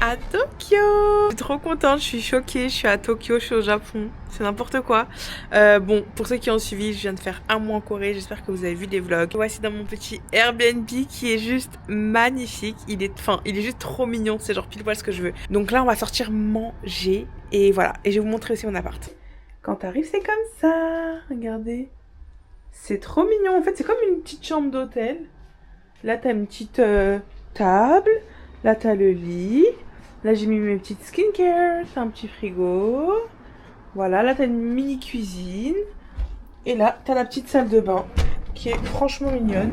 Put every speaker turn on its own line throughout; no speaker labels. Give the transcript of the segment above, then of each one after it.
À Tokyo, je suis trop contente, je suis choquée, je suis à Tokyo, je suis au Japon, c'est n'importe quoi. Bon, pour ceux qui ont suivi, je viens de faire un mois en Corée, j'espère que vous avez vu des vlogs. Voici dans mon petit Airbnb qui est juste magnifique, il est juste trop mignon, c'est genre pile poil ce que je veux. Donc là on va sortir manger et voilà, et je vais vous montrer aussi mon appart. Quand t'arrives c'est comme ça, regardez. C'est trop mignon, en fait c'est comme une petite chambre d'hôtel. Là t'as une petite table, là t'as le lit. Là j'ai mis mes petites skincare, t'as un petit frigo. Voilà, là t'as une mini cuisine. Et là t'as la petite salle de bain qui est franchement mignonne.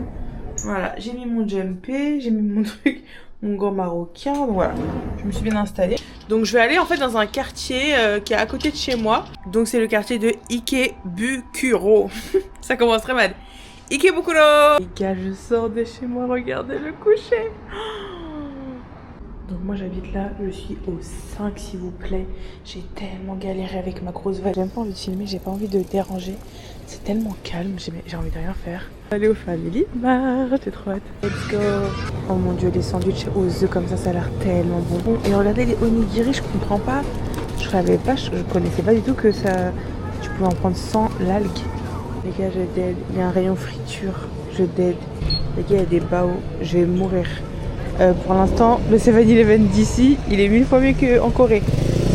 Voilà, j'ai mis mon jumpé, j'ai mis mon truc, mon gant marocain. Donc voilà, je me suis bien installée. Donc je vais aller en fait dans un quartier qui est à côté de chez moi. Donc c'est le quartier de Ikebukuro. Ça commence très mal. Ikebukuro. Les gars, je sors de chez moi, regardez le coucher. Donc moi j'habite là, je suis au 5 s'il vous plaît. J'ai tellement galéré avec ma grosse valise. J'ai même pas envie de filmer, j'ai pas envie de déranger. C'est tellement calme, j'ai envie de rien faire. Aller au Family Mart, j'ai trop hâte. Let's go. Oh mon dieu, les sandwichs aux œufs comme ça a l'air tellement bon. Et regardez les onigiri, je comprends pas. Je savais pas, je connaissais pas du tout que ça, tu pouvais en prendre sans l'algue. Les gars, je dead. Il y a un rayon friture, je dead. Les gars, il y a des baos, je vais mourir. Pour l'instant, le 7-Eleven d'ici, il est 1000 fois mieux qu'en Corée.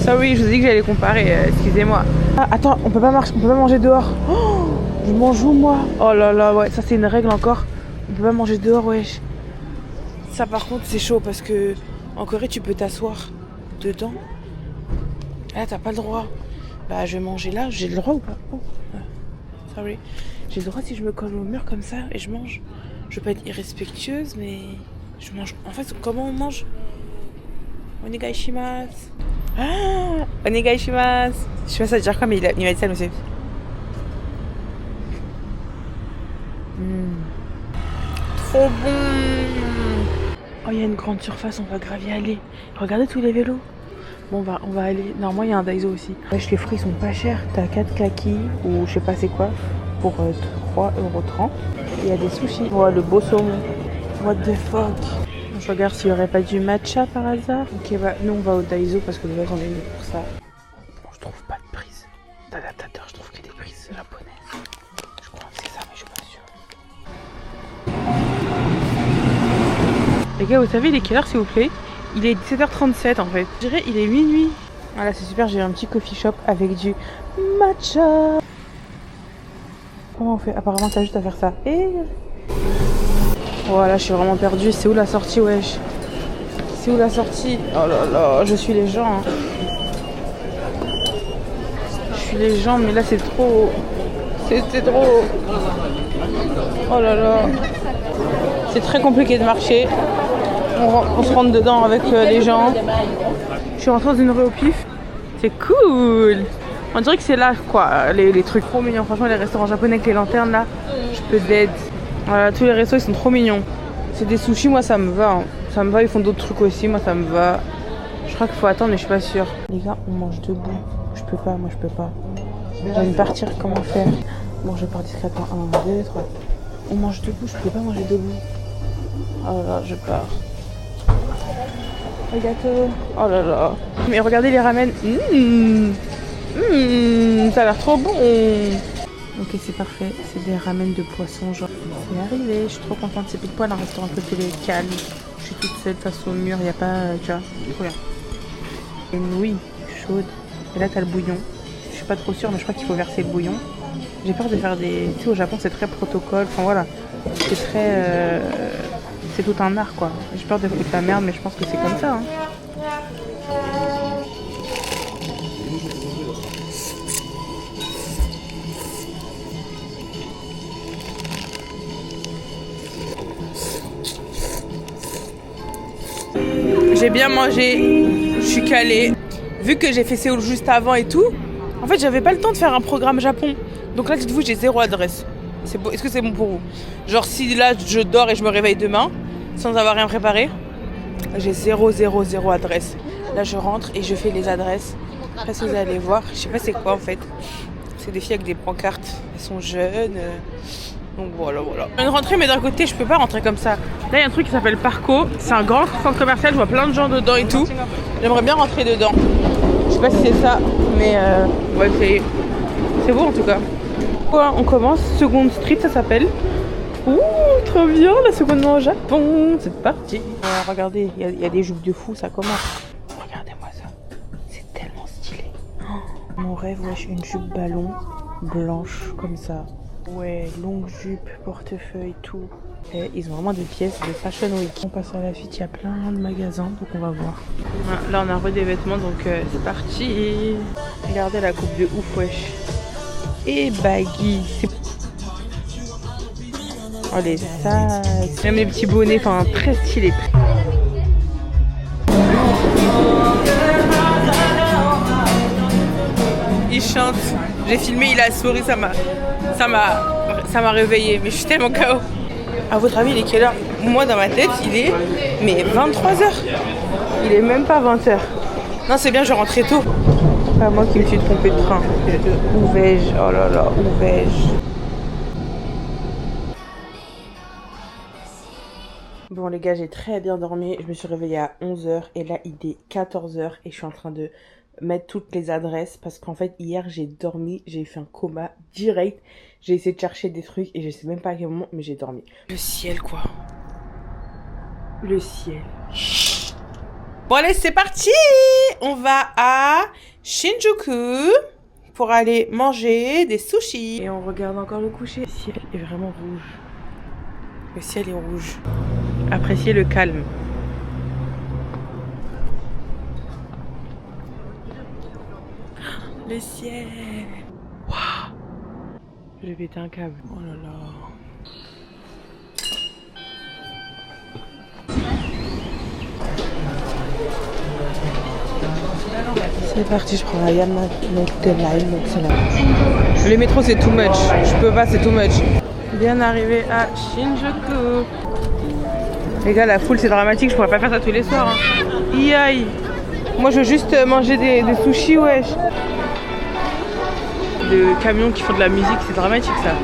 Sorry, je vous ai dit que j'allais comparer, excusez-moi. Ah, attends, on peut pas manger dehors. Oh, je mange où, moi? Oh là là, ouais, ça c'est une règle encore. On peut pas manger dehors, wesh. Ça par contre, c'est chaud parce que en Corée, tu peux t'asseoir dedans. Là, t'as pas le droit. Bah, je vais manger là, j'ai le droit ou pas? Oh, sorry. J'ai le droit si je me colle au mur comme ça et je mange. Je veux pas être irrespectueuse, mais... je mange. En fait, comment on mange? Onegaishimasu. Ah, onegaishimasu. Je sais pas ça veut dire quoi, mais il m'a dit ça, monsieur. Trop bon. Oh, il y a une grande surface, on va grave y aller. Regardez tous les vélos. Bon, on va aller. Normalement, il y a un Daiso aussi. Wesh, les fruits sont pas chers. T'as 4 kakis ou je sais pas c'est quoi pour 3,30 €. Il y a des sushis. Oh, le beau saumon. What the fuck? Je regarde s'il n'y aurait pas du matcha par hasard. Ok, bah nous on va au Daiso parce que déjà j'en ai mis pour ça. Bon, je trouve pas de prise d'adaptateur, je trouve qu'il y a des prises japonaises. Je crois que c'est ça, mais je suis pas sûre. Les gars, vous savez il est quelle heure s'il vous plaît? Il est 17h37 en fait. Je dirais il est minuit. Voilà, c'est super, j'ai un petit coffee shop avec du matcha. Comment on fait? Apparemment t'as juste à faire ça. Et... voilà, je suis vraiment perdue. C'est où la sortie, wesh? C'est où la sortie? Oh là là, je suis les gens. Hein. Je suis les gens, mais là c'est trop. C'est trop. Oh là là. C'est très compliqué de marcher. On se rentre dedans avec les gens. Je suis rentrée dans une rue au pif. C'est cool. On dirait que c'est là, quoi. Les trucs trop mignons. Franchement, les restaurants japonais avec les lanternes là, je peux d'aide. Voilà, tous les restos ils sont trop mignons. C'est des sushis, moi ça me va. Hein. Ça me va, ils font d'autres trucs aussi, moi ça me va. Je crois qu'il faut attendre, mais je suis pas sûre. Les gars, on mange debout. Je peux pas, moi je peux pas. Je vais partir, comment faire? Bon, je pars discrètement. 1, 2, 3. On mange debout, je peux pas manger debout. Oh là là, je pars. Le gâteau. Oh là là. Mais regardez les ramen. Ça a l'air trop bon. Ok, c'est parfait. C'est des ramen de poisson. Genre, c'est arrivé. Je suis trop contente. C'est pile poil un restaurant un peu calme. Je suis toute seule face au mur. Il n'y a pas. Tu vois, trop bien. Une nouille chaude. Et là, t'as le bouillon. Je suis pas trop sûre, mais je crois qu'il faut verser le bouillon. J'ai peur de faire des. Tu sais, au Japon, c'est très protocole. Enfin, voilà. C'est très. C'est tout un art, quoi. J'ai peur de foutre la merde, mais je pense que c'est comme ça. Hein. J'ai bien mangé, je suis calée. Vu que j'ai fait Séoul juste avant et tout, en fait j'avais pas le temps de faire un programme Japon. Donc là dites-vous j'ai 0 adresse. C'est beau. Est-ce que c'est bon pour vous? Genre si là je dors et je me réveille demain sans avoir rien préparé, j'ai 0 adresse. Là je rentre et je fais les adresses. Après si vous allez voir, je sais pas c'est quoi en fait. C'est des filles avec des pancartes. Elles sont jeunes. Donc voilà. Une rentrée, mais d'un côté je peux pas rentrer comme ça. Là il y a un truc qui s'appelle Parco. C'est un grand centre commercial, je vois plein de gens dedans et tout. J'aimerais bien rentrer dedans. Je sais pas si c'est ça, mais on va essayer. C'est beau en tout cas. On commence, Second Street ça s'appelle. Ouh, trop bien, la seconde main au Japon. C'est parti. Regardez, il y a des jupes de fou, ça commence. Regardez-moi ça. C'est tellement stylé. Oh, mon rêve, wesh, une jupe ballon blanche comme ça. Ouais, longue jupe, portefeuille, tout. Et ils ont vraiment des pièces de Fashion Week. On passe à la suite, il y a plein de magasins, donc on va voir. Là, on a re des vêtements, donc c'est parti. Regardez la coupe de ouf, wesh. Et baggy. Oh, les sacs. Même les petits bonnets, enfin, très stylé. Il chante. J'ai filmé, il a souri, ça m'a réveillé. Mais je suis tellement KO. À votre avis, il est quelle heure? Moi, dans ma tête, il est 23h. Il est même pas 20h. Non, c'est bien, je rentre très tôt. Pas moi qui me suis trompée de train. Où vais-je? Oh là là, où vais-je? Bon les gars, j'ai très bien dormi. Je me suis réveillée à 11h et là, il est 14h et je suis en train de mettre toutes les adresses parce qu'en fait, hier, j'ai dormi, j'ai fait un coma direct. J'ai essayé de chercher des trucs et je sais même pas à quel moment, mais j'ai dormi. Le ciel, quoi. Le ciel. Bon allez, c'est parti! On va à Shinjuku pour aller manger des sushis. Et on regarde encore le coucher. Le ciel est vraiment rouge. Le ciel est rouge. Appréciez le calme. Le ciel. Waouh! Je vais péter un câble. Oh là là. C'est parti, je prends la Yamaha Line, donc c'est là. Le métro c'est too much. Je peux pas, c'est too much. Bien arrivé à Shinjuku. Les gars, la foule c'est dramatique, je pourrais pas faire ça tous les soirs. Hein. Aïe. Moi je veux juste manger des sushis, wesh. De camions qui font de la musique, c'est dramatique ça.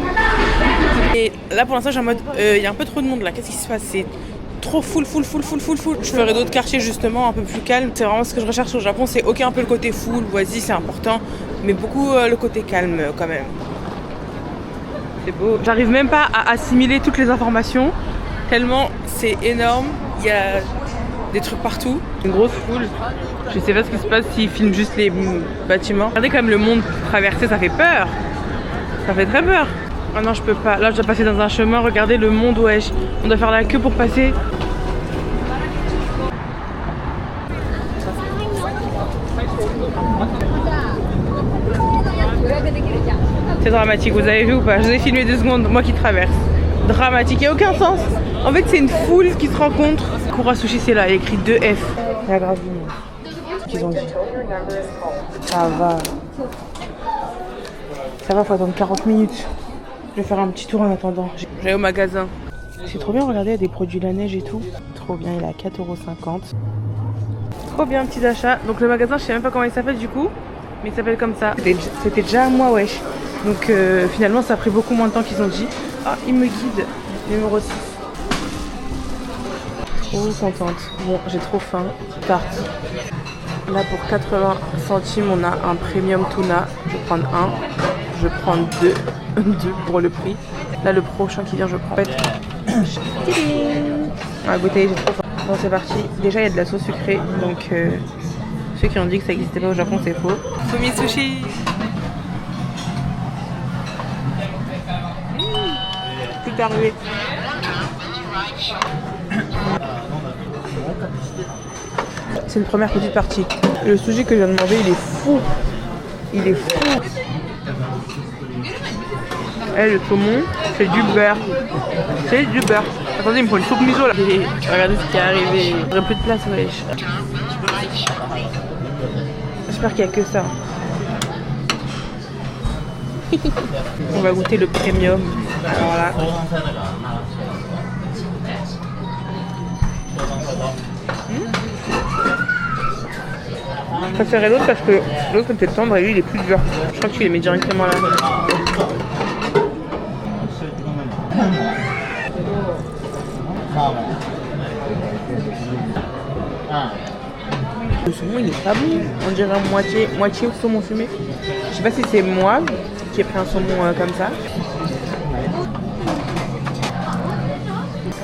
Et là pour l'instant j'ai en mode, il y a un peu trop de monde là, qu'est-ce qui se passe? C'est trop full. Je ferai d'autres quartiers justement un peu plus calmes. C'est vraiment ce que je recherche au Japon, c'est ok un peu le côté full, vas-y c'est important, mais beaucoup le côté calme quand même. C'est beau. J'arrive même pas à assimiler toutes les informations, tellement c'est énorme, il y a des trucs partout. Une grosse foule. Je sais pas ce qui se passe s'ils filment juste les bâtiments. Regardez quand même le monde traversé, ça fait peur. Ça fait très peur. Ah non, je peux pas. Là, je dois passer dans un chemin. Regardez le monde, wesh. On doit faire la queue pour passer. C'est dramatique, vous avez vu ou pas? Je vous ai filmé 2 secondes, moi qui traverse. Dramatique, il n'y a aucun sens. En fait, c'est une foule qui se rencontre. Kura Sushi, c'est là, il y a écrit 2F. Il y a grave du monde. Qu'ils ont dit. Ça va. Ça va, faut attendre 40 minutes. Je vais faire un petit tour en attendant. Je vais au magasin. C'est trop bien, regardez, il y a des produits la neige et tout. Trop bien, il est à 4,50 €. Trop bien, petit achat. Donc le magasin, je sais même pas comment il s'appelle du coup. Mais il s'appelle comme ça. C'était déjà à moi, wesh. Donc finalement, ça a pris beaucoup moins de temps qu'ils ont dit. Ah, il me guide. Numéro 6. Trop contente. Bon, j'ai trop faim. Tarte. Là, pour 80 centimes, on a un premium tuna. Je vais prendre un. Je vais prendre 2. 2 pour le prix. Là, le prochain qui vient, je prends. Ah, goûter, j'ai trop faim. Bon, c'est parti. Déjà, il y a de la sauce sucrée. Donc, ceux qui ont dit que ça n'existait pas au Japon, c'est faux. Fumi sushi. Tout arrivé. C'est une première petite partie. Le sushi que je viens de manger, il est fou. Il est fou. Et le saumon, c'est du beurre. C'est du beurre. Attendez, il me faut une soupe miso là. Et regardez ce qui est arrivé. J'aurais plus de place, wesh. J'espère qu'il n'y a que ça. On va goûter le premium. Alors là. Je préférais l'autre parce que l'autre était tendre et lui il est plus dur. Je crois que tu les mets directement là. Le saumon il est pas bon. On dirait moitié saumon fumé. Je sais pas si c'est moi qui ai pris un saumon comme ça.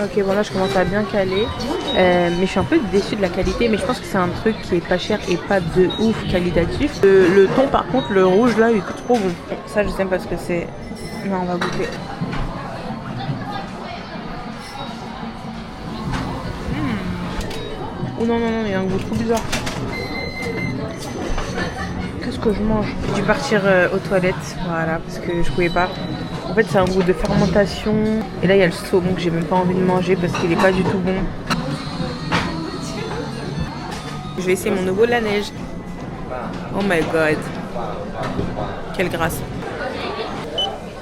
Ok, bon là je commence à bien caler, mais je suis un peu déçue de la qualité, mais je pense que c'est un truc qui est pas cher et pas de ouf qualitatif. Le thon par contre, le rouge là, il est trop bon. Ça je sais pas ce que c'est, mais on va goûter. Oh non, il y a un goût trop bizarre. Qu'est-ce que je mange? J'ai dû partir aux toilettes, voilà, parce que je pouvais pas. En fait, c'est un goût de fermentation. Et là, il y a le saumon que j'ai même pas envie de manger parce qu'il est pas du tout bon. Je vais essayer mon nouveau la neige. Oh my god. Quelle grâce.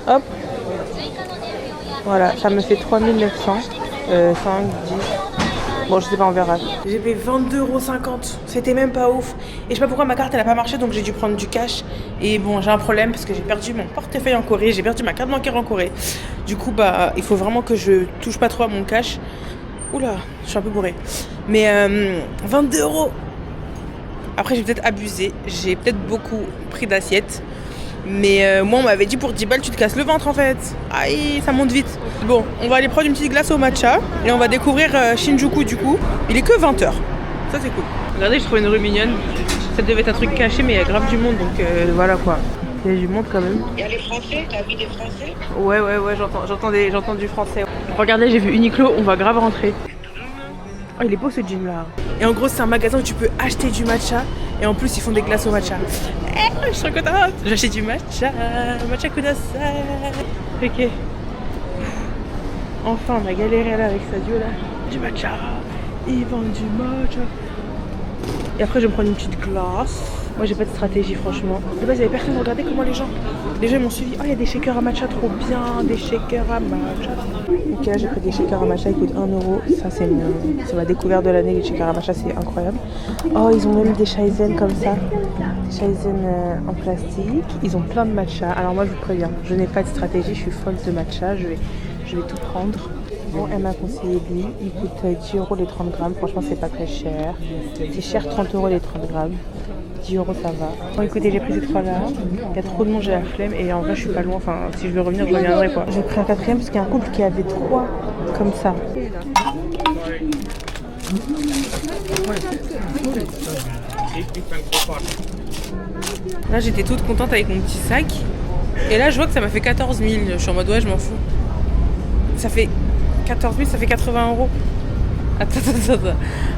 Hop. Voilà, ça me fait 3900. 5, 10. Bon, je sais pas, on verra. J'ai payé 22,50 €. C'était même pas ouf. Et je sais pas pourquoi ma carte elle a pas marché, donc j'ai dû prendre du cash. Et bon, j'ai un problème parce que j'ai perdu mon portefeuille en Corée, j'ai perdu ma carte bancaire en Corée. Du coup, bah, il faut vraiment que je touche pas trop à mon cash. Oula, je suis un peu bourrée. Mais 22 €. Après, j'ai peut-être abusé. J'ai peut-être beaucoup pris d'assiettes. Mais moi, on m'avait dit pour 10 balles, tu te casses le ventre en fait. Aïe, ça monte vite. Bon, on va aller prendre une petite glace au matcha. Et on va découvrir Shinjuku du coup. Il est que 20 h. Ça, c'est cool. Regardez, je trouve une rue mignonne. Ça devait être un truc caché, mais il y a grave du monde. Donc voilà quoi. Il y a du monde quand même.
Il y a les Français, t'as vu des Français?
Ouais, j'entends du français. Regardez, j'ai vu Uniqlo, on va grave rentrer. Oh, il est beau ce jean là. Et en gros, c'est un magasin où tu peux acheter du matcha. Et en plus, ils font des glaces au matcha. Je suis trop contente. J'achète du matcha. Matcha kudasai. Ok. Enfin, on a galéré là avec Sadio là. Du matcha. Ils vendent du matcha. Et après, je vais me prendre une petite glace. Moi, j'ai pas de stratégie, franchement. De base, il y avait personne. Regardez comment les gens ils m'ont suivi. Oh, il y a des shakers à matcha trop bien. Des shakers à matcha. Ok, là, j'ai pris des shakers à matcha. Ils coûtent 1 €. Ça, c'est ma découverte de l'année. Les shakers à matcha, c'est incroyable. Oh, ils ont même des shaizen comme ça. Des shaizen en plastique. Ils ont plein de matcha. Alors, moi, je vous préviens, je n'ai pas de stratégie. Je suis folle de matcha. Je vais tout prendre. Bon, elle m'a conseillé lui. Il coûte 10 € les 30 grammes. Franchement, c'est pas très cher. C'est cher 30 € les 30 grammes. 10 € ça va. Bon écoutez, j'ai pris ces trois là. Il y a trop de monde, j'ai la flemme et en vrai je suis pas loin. Enfin, si je veux revenir, je reviendrai quoi. J'ai pris un quatrième parce qu'il y a un couple qui avait 3 comme ça. Là j'étais toute contente avec mon petit sac. Et là je vois que ça m'a fait 14 000. Je suis en mode ouais, je m'en fous. Ça fait 14 000, ça fait 80 €.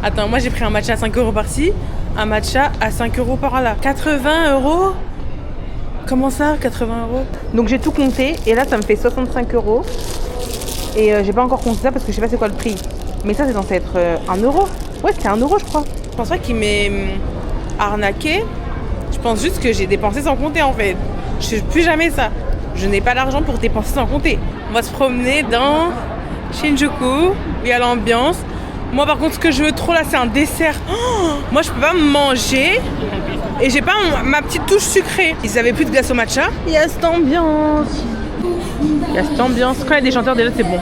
Attends, moi j'ai pris un matcha à 5 € par-ci, un matcha à 5 € par-là. 80 €? Comment ça, 80 €? Donc j'ai tout compté et là ça me fait 65 €. Et j'ai pas encore compté ça parce que je sais pas c'est quoi le prix. Mais ça c'est censé être 1 €. Ouais, c'était 1 € je crois. Je pense pas qu'il m'ait arnaqué. Je pense juste que j'ai dépensé sans compter en fait. Je fais plus jamais ça. Je n'ai pas l'argent pour dépenser sans compter. On va se promener dans Shinjuku. Il y a l'ambiance. Moi par contre ce que je veux trop là c'est un dessert. Oh, moi je peux pas manger et j'ai pas ma petite touche sucrée. Ils avaient plus de glace au matcha. Il y a cette ambiance. Quand il y a des chanteurs déjà c'est bon.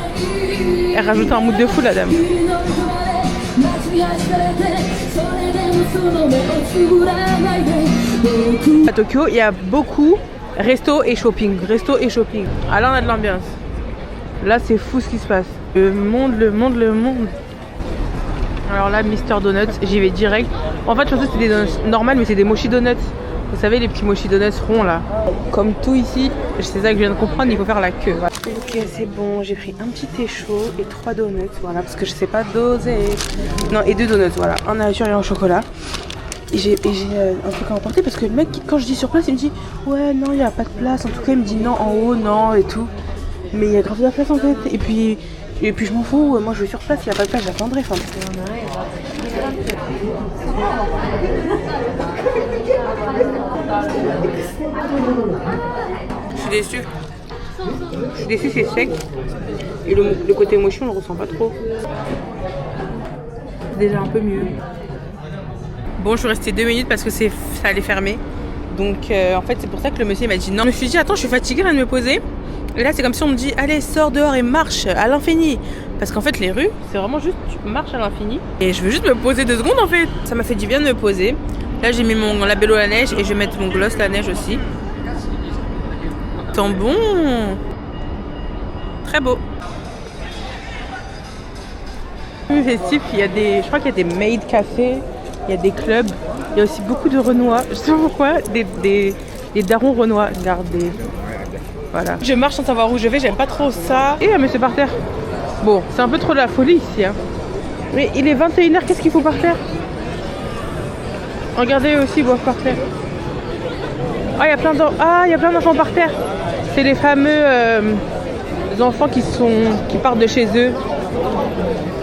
Elle rajoute un mood de fou la dame. À Tokyo il y a beaucoup resto et shopping. Ah là on a de l'ambiance. Là c'est fou ce qui se passe. Le monde. Alors là, Mister Donuts, j'y vais direct. En fait, je pensais que c'était des donuts normales, mais c'est des mochi donuts. Vous savez, les petits mochi donuts ronds là. Comme tout ici, c'est ça que je viens de comprendre, il faut faire la queue. Voilà. Ok, c'est bon, j'ai pris un petit thé chaud et 3 donuts, voilà, parce que je sais pas doser. Non, et 2 donuts, voilà, un nature et un au chocolat. Et j'ai un truc à emporter parce que le mec, quand je dis sur place, il me dit ouais, non, il n'y a pas de place. En tout cas, il me dit non, en haut, non, et tout. Mais il y a grave de la place en fait. Et puis je m'en fous, moi je vais sur place, il n'y a pas de place, j'attendrai. Enfin, suis déçue. Je suis déçue, c'est sec. Et le côté mochi, on le ressent pas trop. C'est déjà un peu mieux. Bon, je suis restée 2 minutes parce que ça allait fermer. Donc en fait, c'est pour ça que le monsieur m'a dit non. Je me suis dit, attends, je suis fatiguée là de me poser. Et là, c'est comme si on me dit, allez, sors dehors et marche à l'infini. Parce qu'en fait, les rues, c'est vraiment juste, tu marches à l'infini. Et je veux juste me poser 2 secondes en fait. Ça m'a fait du bien de me poser. Là, j'ai mis mon labello la neige et je vais mettre mon gloss la neige aussi. Tant bon. Très beau. Plus festif, il y a je crois qu'il y a des maid cafés, il y a des clubs. Il y a aussi beaucoup de Renois. Je sais pas pourquoi, des darons Renois. Regardez. Voilà. Je marche sans savoir où je vais, j'aime pas trop ça. Et mais c'est par terre. Bon, c'est un peu trop de la folie ici. Hein. Mais il est 21h, qu'est-ce qu'il faut par terre? Regardez aussi, ils boivent par terre. Ah, il y a plein d'enfants par terre. C'est les fameux enfants qui partent de chez eux.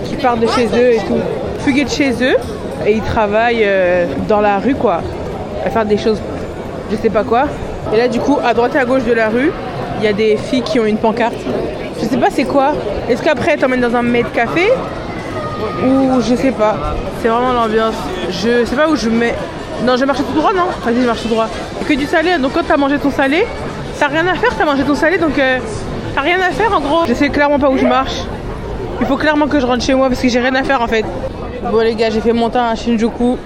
Qui partent de chez eux et tout. Fugués de chez eux. Et ils travaillent dans la rue, quoi. À faire des choses, je sais pas quoi. Et là, du coup, à droite et à gauche de la rue, il y a des filles qui ont une pancarte. Je sais pas c'est quoi. Est-ce qu'après, elles t'emmènent dans un maid café? Ou je sais pas. C'est vraiment l'ambiance. Je sais pas où je mets. Non, je vais marcher tout droit, non? Vas-y, je marche tout droit. Il y a que du salé. Donc, quand t'as mangé ton salé, t'as rien à faire. T'as mangé ton salé, donc t'as rien à faire en gros. Je sais clairement pas où je marche. Il faut clairement que je rentre chez moi parce que j'ai rien à faire en fait. Bon, les gars, j'ai fait mon temps à Shinjuku.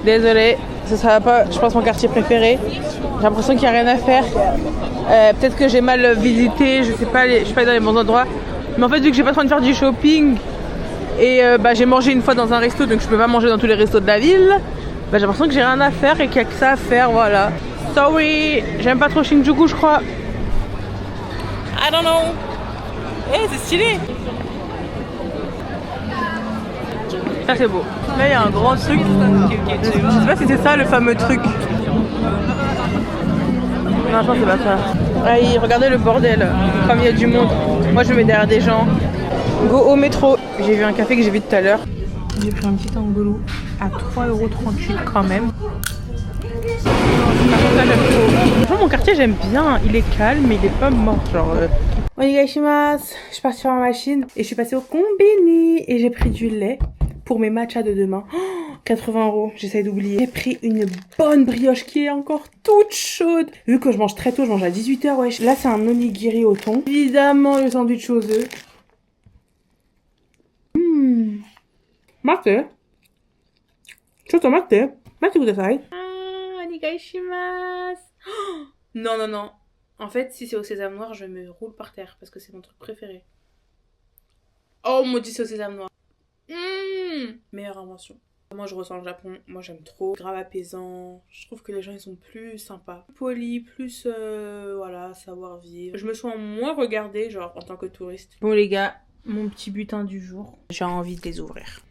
Désolée. Ça sera pas, je pense, mon quartier préféré. J'ai l'impression qu'il n'y a rien à faire. Peut-être que j'ai mal visité, je sais pas, je suis pas dans les bons endroits. Mais en fait, vu que j'ai pas le temps de faire du shopping et j'ai mangé une fois dans un resto, donc je peux pas manger dans tous les restos de la ville. J'ai l'impression que j'ai rien à faire et qu'il y a que ça à faire, voilà. Sorry, j'aime pas trop Shinjuku, je crois. I don't know. C'est stylé. Ça c'est beau. Là il y a un grand truc. Je sais pas si c'est ça le fameux truc. Non, je pense que c'est pas ça. Aïe, regardez le bordel. Comme il y a du monde. Moi je me mets derrière des gens. Go au métro. J'ai vu un café que j'ai vu tout à l'heure. J'ai pris un petit angolo à 3,38€ quand même. Franchement, mon quartier j'aime bien. Il est calme mais il est pas mort. Genre. Onegaishimasu. Je suis partie sur ma machine et je suis passée au combini et j'ai pris du lait pour mes matchas de demain. 80€, j'essaie d'oublier. J'ai pris une bonne brioche qui est encore toute chaude. Vu que je mange très tôt, je mange à 18h, wesh. Là, c'est un onigiri au thon. Évidemment, le sandwich aux œufs. Mate. Choto mate. Mate kudasai. Ah, onegaishimasu. Non, non, non. En fait, si c'est au sésame noir, je me roule par terre parce que c'est mon truc préféré. Oh, maudit, c'est au sésame noir. Meilleure invention. Moi je ressens le Japon, moi j'aime trop, grave apaisant, je trouve que les gens ils sont plus sympas, polis, plus voilà, savoir vivre. Je me sens moins regardée genre en tant que touriste. Bon les gars, mon petit butin du jour, j'ai envie de les ouvrir.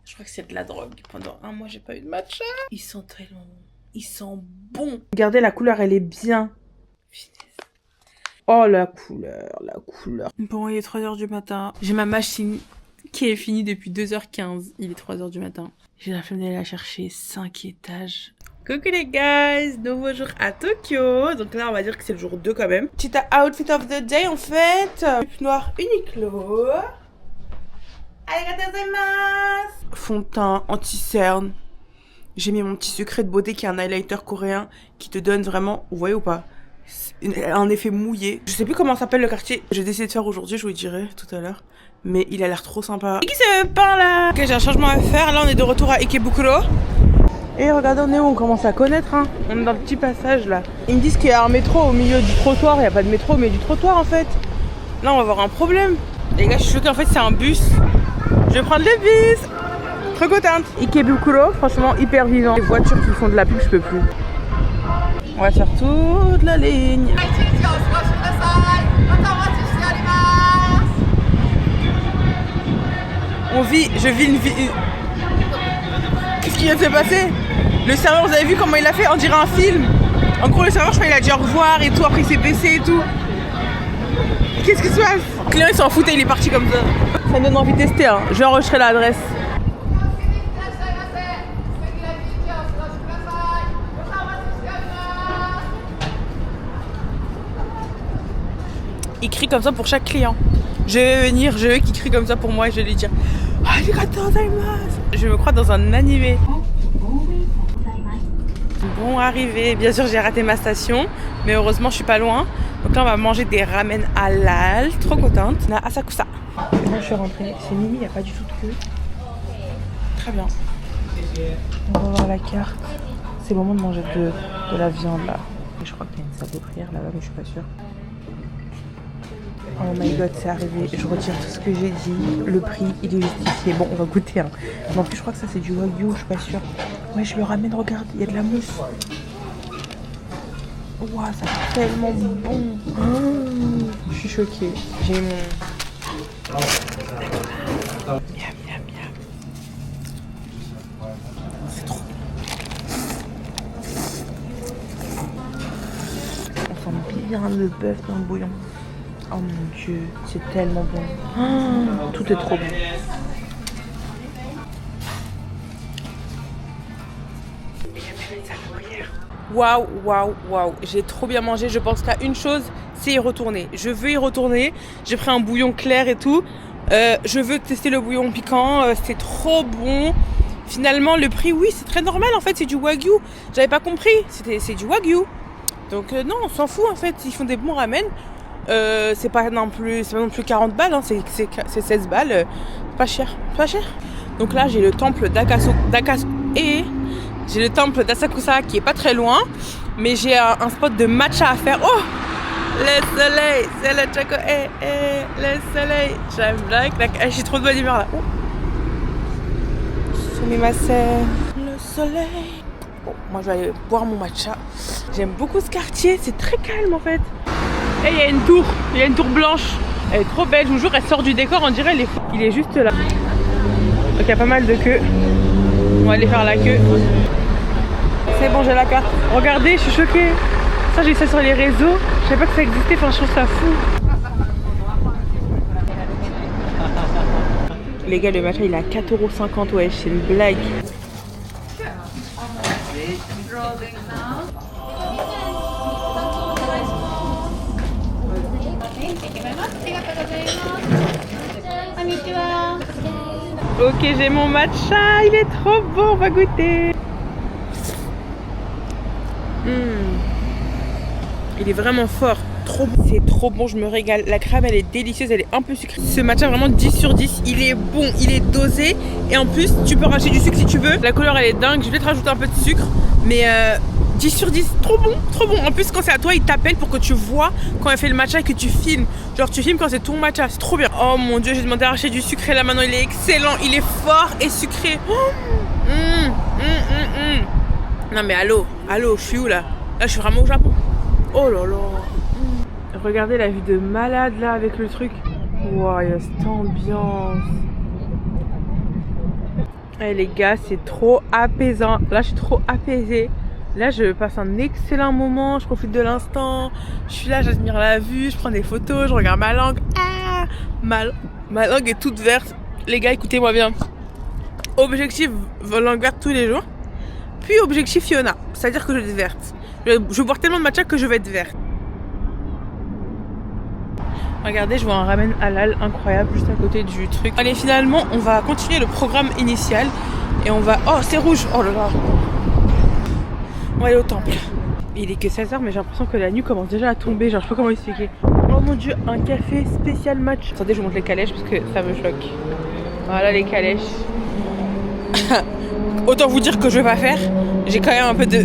Je crois que c'est de la drogue. Pendant 1 mois j'ai pas eu de matcha. Ils sont tellement bons, ils sont bons. Regardez la couleur, elle est bien. Oh la couleur, la couleur. Bon, il est 3h du matin. J'ai ma machine qui est finie depuis 2h15. Il est 3h du matin. J'ai la flemme d'aller la chercher 5 étages. Coucou les guys, nouveau jour à Tokyo. Donc là on va dire que c'est le jour 2 quand même. Petit outfit of the day en fait. Jupe noire Uniqlo. Arigatou gozaimasu. Fond de teint anti-cerne. J'ai mis mon petit secret de beauté qui est un highlighter coréen qui te donne vraiment, vous voyez ou pas, un effet mouillé. Je sais plus comment s'appelle le quartier. J'ai décidé de faire aujourd'hui, je vous le dirai tout à l'heure. Mais il a l'air trop sympa. Et qui se peint là? Ok, j'ai un changement à faire. Là on est de retour à Ikebukuro. Et regardez, on est où? On commence à connaître hein. On est dans le petit passage là. Ils me disent qu'il y a un métro au milieu du trottoir. Il n'y a pas de métro mais du trottoir en fait. Là on va avoir un problème. Les gars, je suis choquée, en fait c'est un bus. Je vais prendre le bus. Trop contente. Ikebukuro, franchement hyper vivant. Les voitures qui font de la pub, je peux plus. On va faire toute la ligne. Je vis une vie. Qu'est-ce qui vient de se passer? Le serveur, vous avez vu comment il a fait? On dirait un film. En gros, le serveur, je crois, il a dit au revoir et tout. Après, il s'est baissé et tout. Qu'est-ce qui se passe? Le client, il s'en foutait, il est parti comme ça. Ça me donne envie de tester. Hein. Je vais enregistrer l'adresse. il crie comme ça pour chaque client. Je vais venir, je veux qu'il crie comme ça pour moi et je vais lui dire Arigatou gozaimasu. Je me crois dans un animé. Bon, arrivé. Bien sûr, j'ai raté ma station, mais heureusement, je suis pas loin. Donc là, on va manger des ramen halal. Trop contente. On a Asakusa. Et moi, je suis rentrée. C'est mini, il n'y a pas du tout de queue. Très bien. On va voir la carte. C'est le moment de manger de la viande là. Et je crois qu'il y a une salle de prière là-bas, mais je suis pas sûre. Oh my god, c'est arrivé. Je retire tout ce que j'ai dit. Le prix, il est justifié. Bon, on va goûter. Hein. Mais en plus, je crois que ça, c'est du wagyu. Je suis pas sûre. Ouais, je le ramène. Regarde, il y a de la mousse. Waouh, ça fait tellement bon. Oh, je suis choquée. J'ai mon... Miam, miam, miam. C'est trop bon. On sent bien le bœuf dans le bouillon. Oh mon dieu, c'est tellement bon. Oh, tout est trop bon. Waouh, waouh, waouh. J'ai trop bien mangé. Je pense qu'à une chose, c'est y retourner. Je veux y retourner. J'ai pris un bouillon clair et tout. Je veux tester le bouillon piquant. C'est trop bon. Finalement, le prix, oui, c'est très normal. En fait, c'est du wagyu. J'avais pas compris. C'est du wagyu. Donc non, on s'en fout en fait. Ils font des bons ramen. C'est pas non plus 40 balles, hein, c'est 16 balles, pas cher. Donc là j'ai le temple j'ai le temple d'Asakusa qui est pas très loin, mais j'ai un spot de matcha à faire. Oh, le soleil, c'est le choco, le soleil. J'aime bien, j'ai trop de bonne humeur là. Oh. Le soleil. Bon, moi je vais aller boire mon matcha. J'aime beaucoup ce quartier, c'est très calme en fait. Et il y a une tour blanche. Elle est trop belle, je vous jure, elle sort du décor, on dirait il est juste là. Donc il y a pas mal de queues. On va aller faire la queue. C'est bon, j'ai la carte. Regardez, je suis choquée. Ça, j'ai vu ça sur les réseaux. Je savais pas que ça existait, enfin je trouve ça fou. Les gars, le matcha il est à 4,50 €, ouais, c'est une blague. Ok, j'ai mon matcha, il est trop bon, on va goûter. Il est vraiment fort, trop bon. C'est trop bon, je me régale. La crème, elle est délicieuse, elle est un peu sucrée. Ce matcha, vraiment 10 sur 10, il est bon, il est dosé. Et en plus, tu peux rajouter du sucre si tu veux. La couleur, elle est dingue, je vais te rajouter un peu de sucre. Mais 10 sur 10, trop bon, trop bon. En plus, quand c'est à toi, il t'appelle pour que tu vois quand elle fait le matcha et que tu filmes. Genre, tu filmes quand c'est ton matcha, c'est trop bien. Oh mon dieu, j'ai demandé à racheter du sucre et là maintenant, il est excellent. Il est fort et sucré. Non mais allô, je suis où là? Là, je suis vraiment au Japon. Oh là là. Regardez la vue de malade là avec le truc. Waouh, il y a cette ambiance. Eh les gars, c'est trop apaisant. Là, je suis trop apaisée. Là, je passe un excellent moment. Je profite de l'instant. Je suis là, j'admire la vue. Je prends des photos. Je regarde ma langue. Ah, ma langue est toute verte. Les gars, écoutez-moi bien. Objectif langue verte tous les jours. Puis objectif Fiona. C'est-à-dire que je vais être verte. Je vais boire tellement de matcha que je vais être verte. Regardez, je vois un ramen halal incroyable juste à côté du truc. Allez, finalement, on va continuer le programme initial. Et on va... Oh, c'est rouge. Oh là là. On va aller au temple. Il est que 16h, mais j'ai l'impression que la nuit commence déjà à tomber. Genre, je sais pas comment expliquer. Oh mon dieu, un café spécial match. Attendez, je vous montre les calèches parce que ça me choque. Voilà les calèches. Autant vous dire que je vais pas faire. J'ai quand même un peu de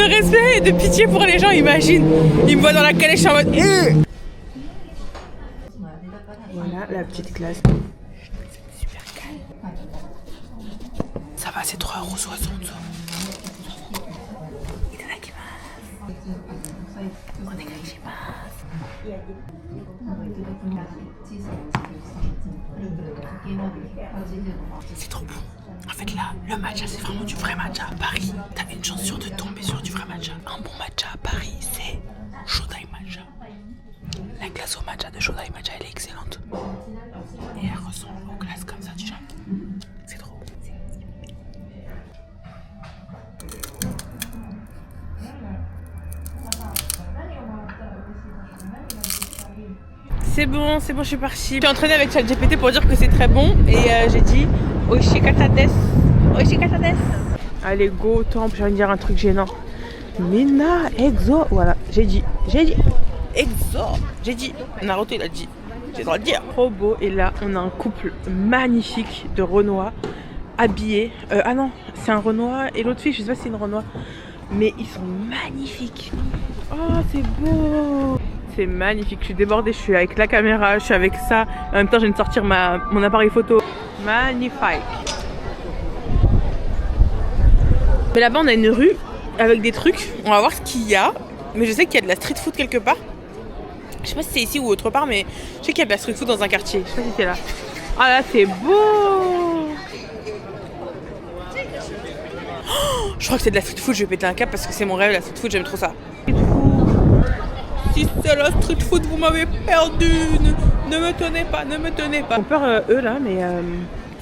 respect et de pitié pour les gens. Imagine, ils me voient dans la calèche en mode... Voilà la petite classe. C'est super calme. Ça va, c'est 3,60 €. C'est trop bon. En fait là, le matcha c'est vraiment du vrai matcha à Paris. T'as une chance sûre de tomber sur du vrai matcha. Un bon matcha à Paris, c'est Shodai Matcha. La glace au matcha de Shodai Matcha, elle est excellente. Et elle ressemble aux glaces comme ça du Japon. C'est trop bon. C'est bon, je suis partie. Je suis entraînée avec ChatGPT pour dire que c'est très bon. Et j'ai dit Oishikata desu. Oishikata desu. Allez, go, temple. J'ai envie de dire un truc gênant. Mina, exo. Voilà, j'ai dit. Exo. J'ai dit. Naruto, il a dit. J'ai le droit de dire. Trop beau. Et là, on a un couple magnifique de Renois habillés. Ah non, c'est un Renois. Et l'autre fille, je sais pas si c'est une Renois. Mais ils sont magnifiques. Oh, c'est beau. C'est magnifique. Je suis débordée. Je suis avec la caméra. Je suis avec ça. En même temps, je viens de sortir mon appareil photo. Magnifique. Mais là-bas, on a une rue avec des trucs. On va voir ce qu'il y a. Mais je sais qu'il y a de la street food quelque part. Je sais pas si c'est ici ou autre part, mais je sais qu'il y a de la street food dans un quartier. Je sais pas si c'est là. Ah là, c'est beau. Oh, je crois que c'est de la street food. Je vais péter un câble parce que c'est mon rêve, la street food. J'aime trop ça. Si c'est la street food, vous m'avez perdu. Ne me tenez pas, ne me tenez pas. Ils ont peur eux là, mais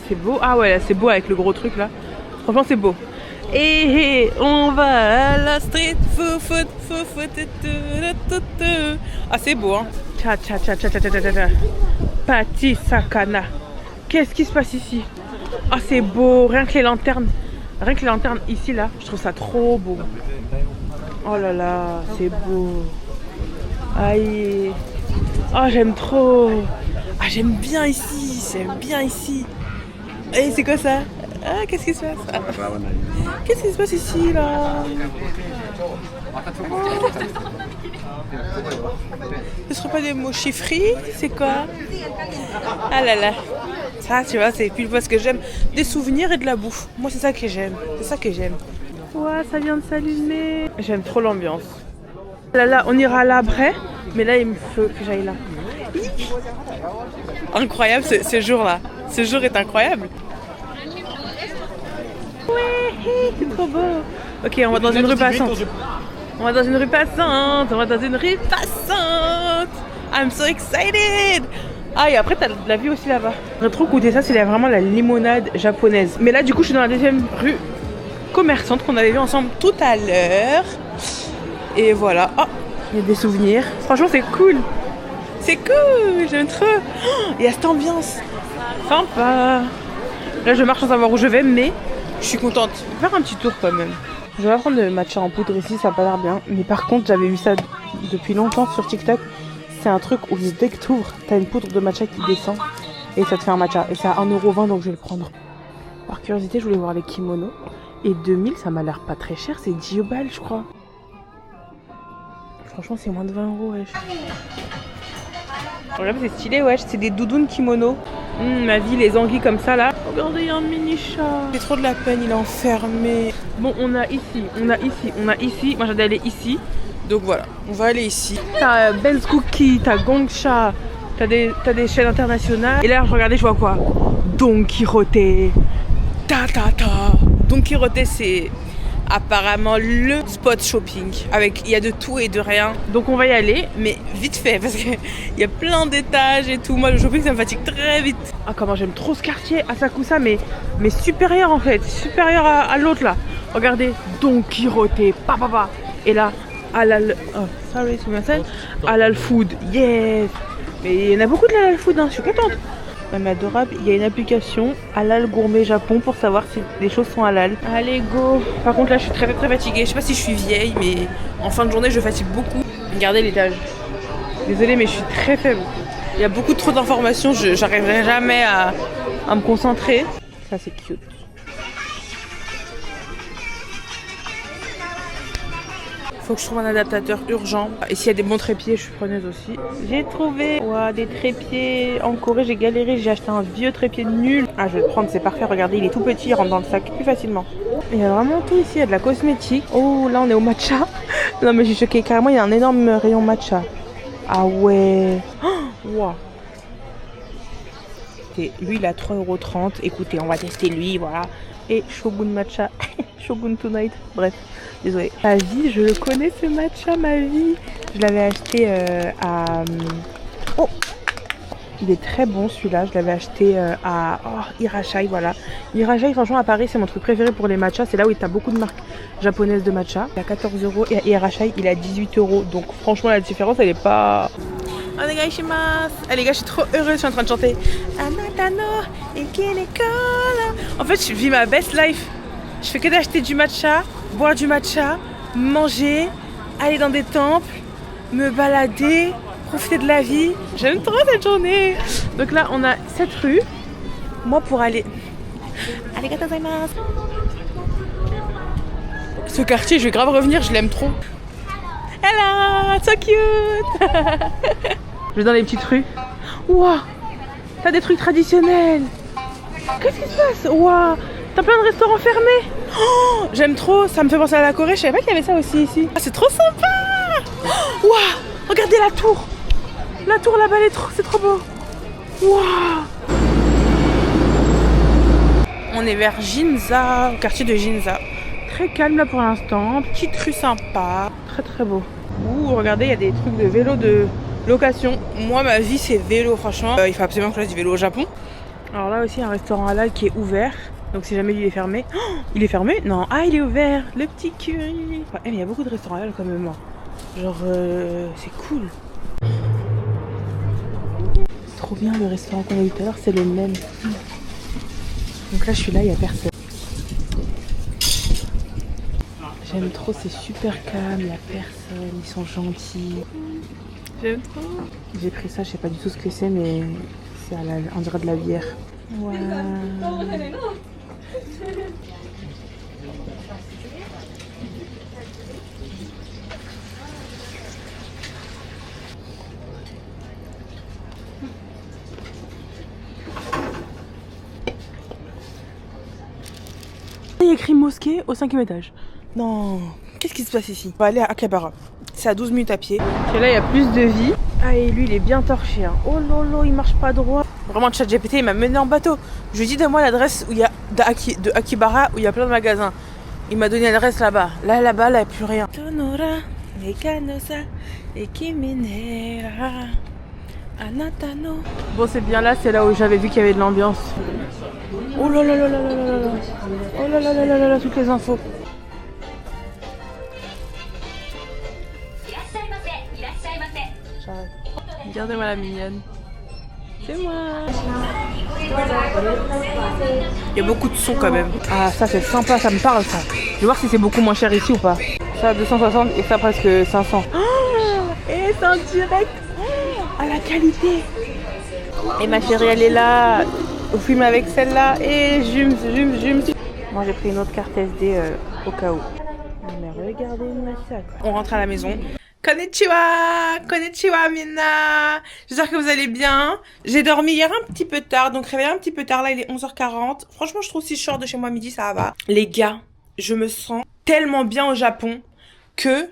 c'est beau. Ah ouais, c'est beau avec le gros truc là. Franchement, c'est beau. Et on va à la street food. Ah, c'est beau, hein. Cha. Pati sakana. Qu'est-ce qui se passe ici? Ah, c'est beau. Rien que les lanternes ici là, je trouve ça trop beau. Oh là là, c'est beau. Aïe. Oh, j'aime trop. Ah, j'aime bien ici. Et c'est quoi ça? Ah, qu'est-ce qui se passe? Qu'est-ce qui se passe ici là? Ce serait pas des mochis frits? C'est quoi? Ah là là. Ça, tu vois, c'est pile poil ce que j'aime. Des souvenirs et de la bouffe. Moi, c'est ça que j'aime. Ouais, ça vient de s'allumer. J'aime trop l'ambiance. Là, on ira là après. Mais là, il me faut que j'aille là. Incroyable ce jour-là. Ce jour est incroyable. Ouais, c'est trop beau. Ok, on va dans une rue passante. I'm so excited. Ah, et après, t'as de la vie aussi là-bas. J'aurais trop goûté ça, c'est vraiment la limonade japonaise. Mais là, du coup, je suis dans la deuxième rue commerçante qu'on avait vu ensemble tout à l'heure. Et voilà. Oh, il y a des souvenirs. Franchement, c'est cool. J'aime trop. Oh, il y a cette ambiance. Sympa. Là, je marche sans savoir où je vais, mais je suis contente. Je vais faire un petit tour quand même. Je vais prendre le matcha en poudre ici, ça a pas l'air bien. Mais par contre, j'avais vu ça depuis longtemps sur TikTok. C'est un truc où dès que tu ouvres, t'as une poudre de matcha qui descend et ça te fait un matcha. Et c'est à 1,20 € donc je vais le prendre. Par curiosité, je voulais voir les kimonos. Et 2000, ça m'a l'air pas très cher, c'est 10 balles je crois. Franchement, c'est moins de 20 €, wesh. Regarde, c'est stylé, wesh, c'est des doudounes kimono. Ma vie, les anguilles comme ça là. Regardez, il y a un mini chat. J'ai trop de la peine, il est enfermé. Bon, on a ici. Moi, j'allais aller ici. Donc voilà, on va aller ici. T'as Ben's Cookie, t'as Gongcha, t'as des chaînes internationales. Et là, regardez, je vois quoi? Don Quirote. Don Quirote, c'est apparemment le spot shopping. Il y a de tout et de rien. Donc on va y aller, mais vite fait, parce qu'il y a plein d'étages et tout. Moi, le shopping, ça me fatigue très vite. Ah, comment j'aime trop ce quartier, Asakusa, mais supérieur en fait. Supérieur à l'autre là. Regardez, Don Quirote, Et là, halal, halal food, yes. Mais il y en a beaucoup de halal food, hein. Je suis contente. Même adorable, il y a une application halal gourmet Japon pour savoir si les choses sont halal. Allez, go. Par contre là, je suis très fatiguée. Je sais pas si je suis vieille, mais en fin de journée, je fatigue beaucoup. Regardez l'étage. Désolée, mais je suis très faible. Il y a beaucoup trop d'informations, j'arriverai jamais à me concentrer. Ça, c'est cute. Faut que je trouve un adaptateur urgent. Et s'il y a des bons trépieds, je suis preneuse aussi. J'ai trouvé des trépieds en Corée. J'ai galéré. J'ai acheté un vieux trépied nul. Ah, je vais le prendre. C'est parfait. Regardez, il est tout petit. Il rentre dans le sac plus facilement. Il y a vraiment tout ici. Il y a de la cosmétique. Oh, là, on est au matcha. Non, mais je suis choquée. Carrément, il y a un énorme rayon matcha. Ah ouais. Wow. Lui, il a 3,30 €. Écoutez, on va tester lui. Voilà. Et Shogun Matcha. Shogun Tonight. Bref, désolé. Ma vie, je le connais ce matcha, ma vie. Je l'avais acheté à... Oh, il est très bon celui-là. Je l'avais acheté à Hirashai, voilà. Hirashai, franchement, à Paris, c'est mon truc préféré pour les matchas. C'est là où il y a beaucoup de marques japonaises de matcha. Il est à 14 € et à Hirashai, il est à 18 €. Donc franchement, la différence, elle est pas... Onegaishimasu. Ah les gars, je suis trop heureuse, je suis en train de chanter. Anata no ikinekora. En fait, je vis ma best life. Je fais que d'acheter du matcha, boire du matcha, manger, aller dans des temples, me balader, profiter de la vie. J'aime trop cette journée. Donc là, on a cette rue. Moi, pour aller... Arigatou gozaimasu. Ce quartier, je vais grave revenir, je l'aime trop. Hello, so cute. Je vais dans les petites rues. Waouh, t'as des trucs traditionnels. Qu'est-ce qui se passe? Waouh, t'as plein de restaurants fermés. Oh, j'aime trop, ça me fait penser à la Corée. Je savais pas qu'il y avait ça aussi ici. Ah, c'est trop sympa. Waouh, regardez la tour. La tour là-bas, c'est trop beau. Waouh. On est vers Ginza, au quartier de Ginza. Très calme là pour l'instant, petite rue sympa, très très beau. Ouh, regardez, il y a des trucs de vélo de location. Moi, ma vie, c'est vélo, franchement. Il faut absolument que je fasse du vélo au Japon. Alors là aussi, un restaurant halal qui est ouvert. Donc si jamais il est fermé... Oh, il est fermé? Non. Ah, il est ouvert, le petit curry. Ouais, mais il y a beaucoup de restaurants halal quand même. Genre, c'est cool. C'est trop bien, le restaurant qu'on a eu tout à l'heure, c'est le même. Donc là, je suis là, il n'y a personne. J'aime trop, c'est super calme, il n'y a personne, ils sont gentils. J'aime trop. J'ai pris ça, je sais pas du tout ce que c'est, mais c'est on dirait de la bière. Ouais. Il y a écrit mosquée au 5e étage. Non, qu'est-ce qui se passe ici? On va aller à Akihabara. C'est à 12 minutes à pied. Et là, il y a plus de vie. Ah, et lui, il est bien torché. Hein. Oh lolo, il marche pas droit. Vraiment, ChatGPT, il m'a mené en bateau. Je lui ai dit, donne-moi l'adresse où il y a de Akihabara, où il y a plein de magasins. Il m'a donné l'adresse là-bas. Là-bas, il n'y a plus rien. Bon, c'est bien là, c'est là où j'avais vu qu'il y avait de l'ambiance. Oh là là là là là là là. Oh là là là là là, toutes les infos. J'arrête. Regardez-moi la mignonne. C'est moi. Il y a beaucoup de sons quand même. Ah, ça c'est sympa, ça me parle ça. Je vais voir si c'est beaucoup moins cher ici ou pas. Ça 260 et ça presque 500. Oh, et c'est en direct. Oh, à la qualité. Et ma chérie elle est là. On filme avec celle-là. Et jume. Moi j'ai pris une autre carte SD au cas où. Mais regardez-moi ça quoi. On rentre à la maison. Konnichiwa minna. J'espère que vous allez bien. J'ai dormi hier un petit peu tard, donc réveillé un petit peu tard. Là, il est 11h40. Franchement, je trouve si je sors de chez moi midi, ça va. Les gars, je me sens tellement bien au Japon que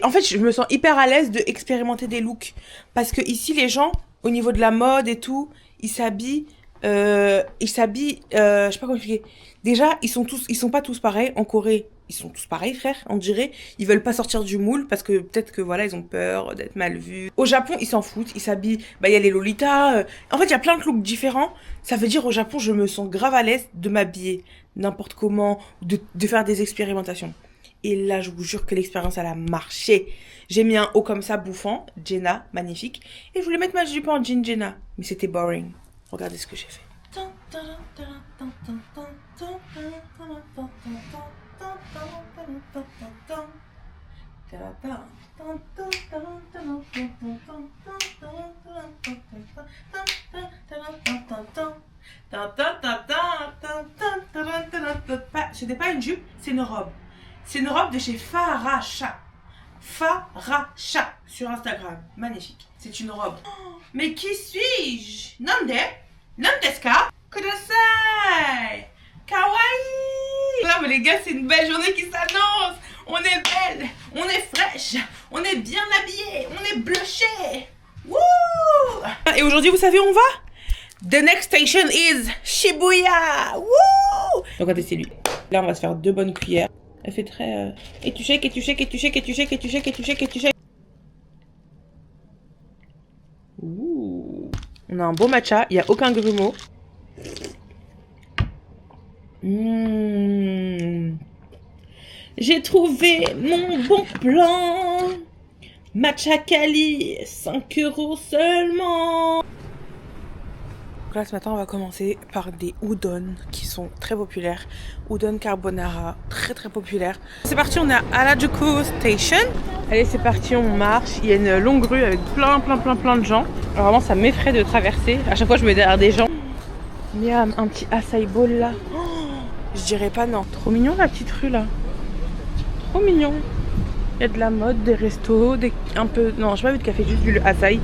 en fait, je me sens hyper à l'aise de expérimenter des looks. Parce que ici, les gens, au niveau de la mode et tout, ils s'habillent, je sais pas comment expliquer. Déjà, ils sont pas tous pareils. En Corée, ils sont tous pareils, frère, on dirait. Ils veulent pas sortir du moule parce que peut-être que voilà, ils ont peur d'être mal vus. Au Japon, ils s'en foutent, ils s'habillent. Bah, il y a les lolitas. En fait, il y a plein de looks différents. Ça veut dire au Japon, je me sens grave à l'aise de m'habiller n'importe comment, de faire des expérimentations. Et là, je vous jure que l'expérience, elle a marché. J'ai mis un haut comme ça, bouffant, Jenna, magnifique. Et je voulais mettre ma jupe en jean Jenna. Mais c'était boring. Regardez ce que j'ai fait. C'était pas une jupe, c'est une robe. C'est une robe de chez Faracha. Faracha sur Instagram. Magnifique. C'est une robe. Oh, mais qui suis-je? Nande? Nandeska? Kudasai! Kawaii! Non mais les gars, c'est une belle journée qui s'annonce. On est belle, on est fraîche, on est bien habillé, on est blushé. Wouh! Et aujourd'hui, vous savez où on va? The next station is Shibuya. Wouh! Donc regardez, c'est lui. Là, on va se faire 2 bonnes cuillères. Elle fait très... Et tu shake, et tu shake, et tu shake, et tu shake, et tu shake, et tu shake, et tu shake. Ouh. On a un beau matcha, il n'y a aucun grumeau. J'ai trouvé mon bon plan Matcha Kali, 5 € seulement. Donc là ce matin on va commencer par des udon qui sont très populaires. Udon carbonara, très très populaire. C'est parti, on est à Harajuku Station. Allez c'est parti, on marche. Il y a une longue rue avec plein de gens. Alors vraiment ça m'effraie de traverser. À chaque fois je me mets derrière des gens. Miam, un petit acai bowl là. Oh, je dirais pas non. Trop mignon la petite rue là. Trop mignon. Il y a de la mode, des restos, un peu... Non, j'ai pas vu de café, juste vu le acai.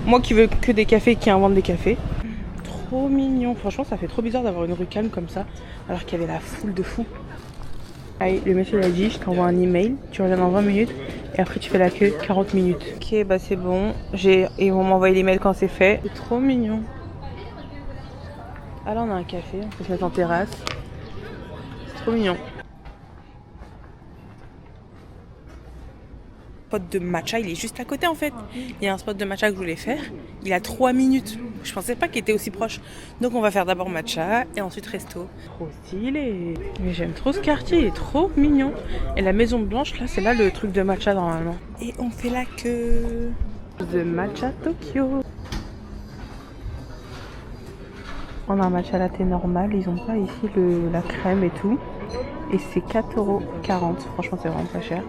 Moi qui veux que des cafés qui inventent des cafés. Trop mignon. Franchement, ça fait trop bizarre d'avoir une rue calme comme ça, alors qu'il y avait la foule de fous. Allez, le monsieur l'a dit, je t'envoie un email, tu reviens dans 20 minutes et après tu fais la queue 40 minutes. Ok, bah c'est bon. Ils vont m'envoyer l'email quand c'est fait. C'est trop mignon. Ah là, on a un café, on peut se mettre en terrasse. C'est trop mignon. Spot de matcha, il est juste à côté en fait. Il y a un spot de matcha que je voulais faire. Il a 3 minutes. Je pensais pas qu'il était aussi proche. Donc on va faire d'abord matcha et ensuite resto. Trop stylé. Mais j'aime trop ce quartier, il est trop mignon. Et la maison blanche là, c'est là le truc de matcha normalement. Et on fait la queue de Matcha Tokyo. On a un matcha latte normal, ils ont pas ici la crème et tout. Et c'est 4,40 €. Franchement c'est vraiment pas cher.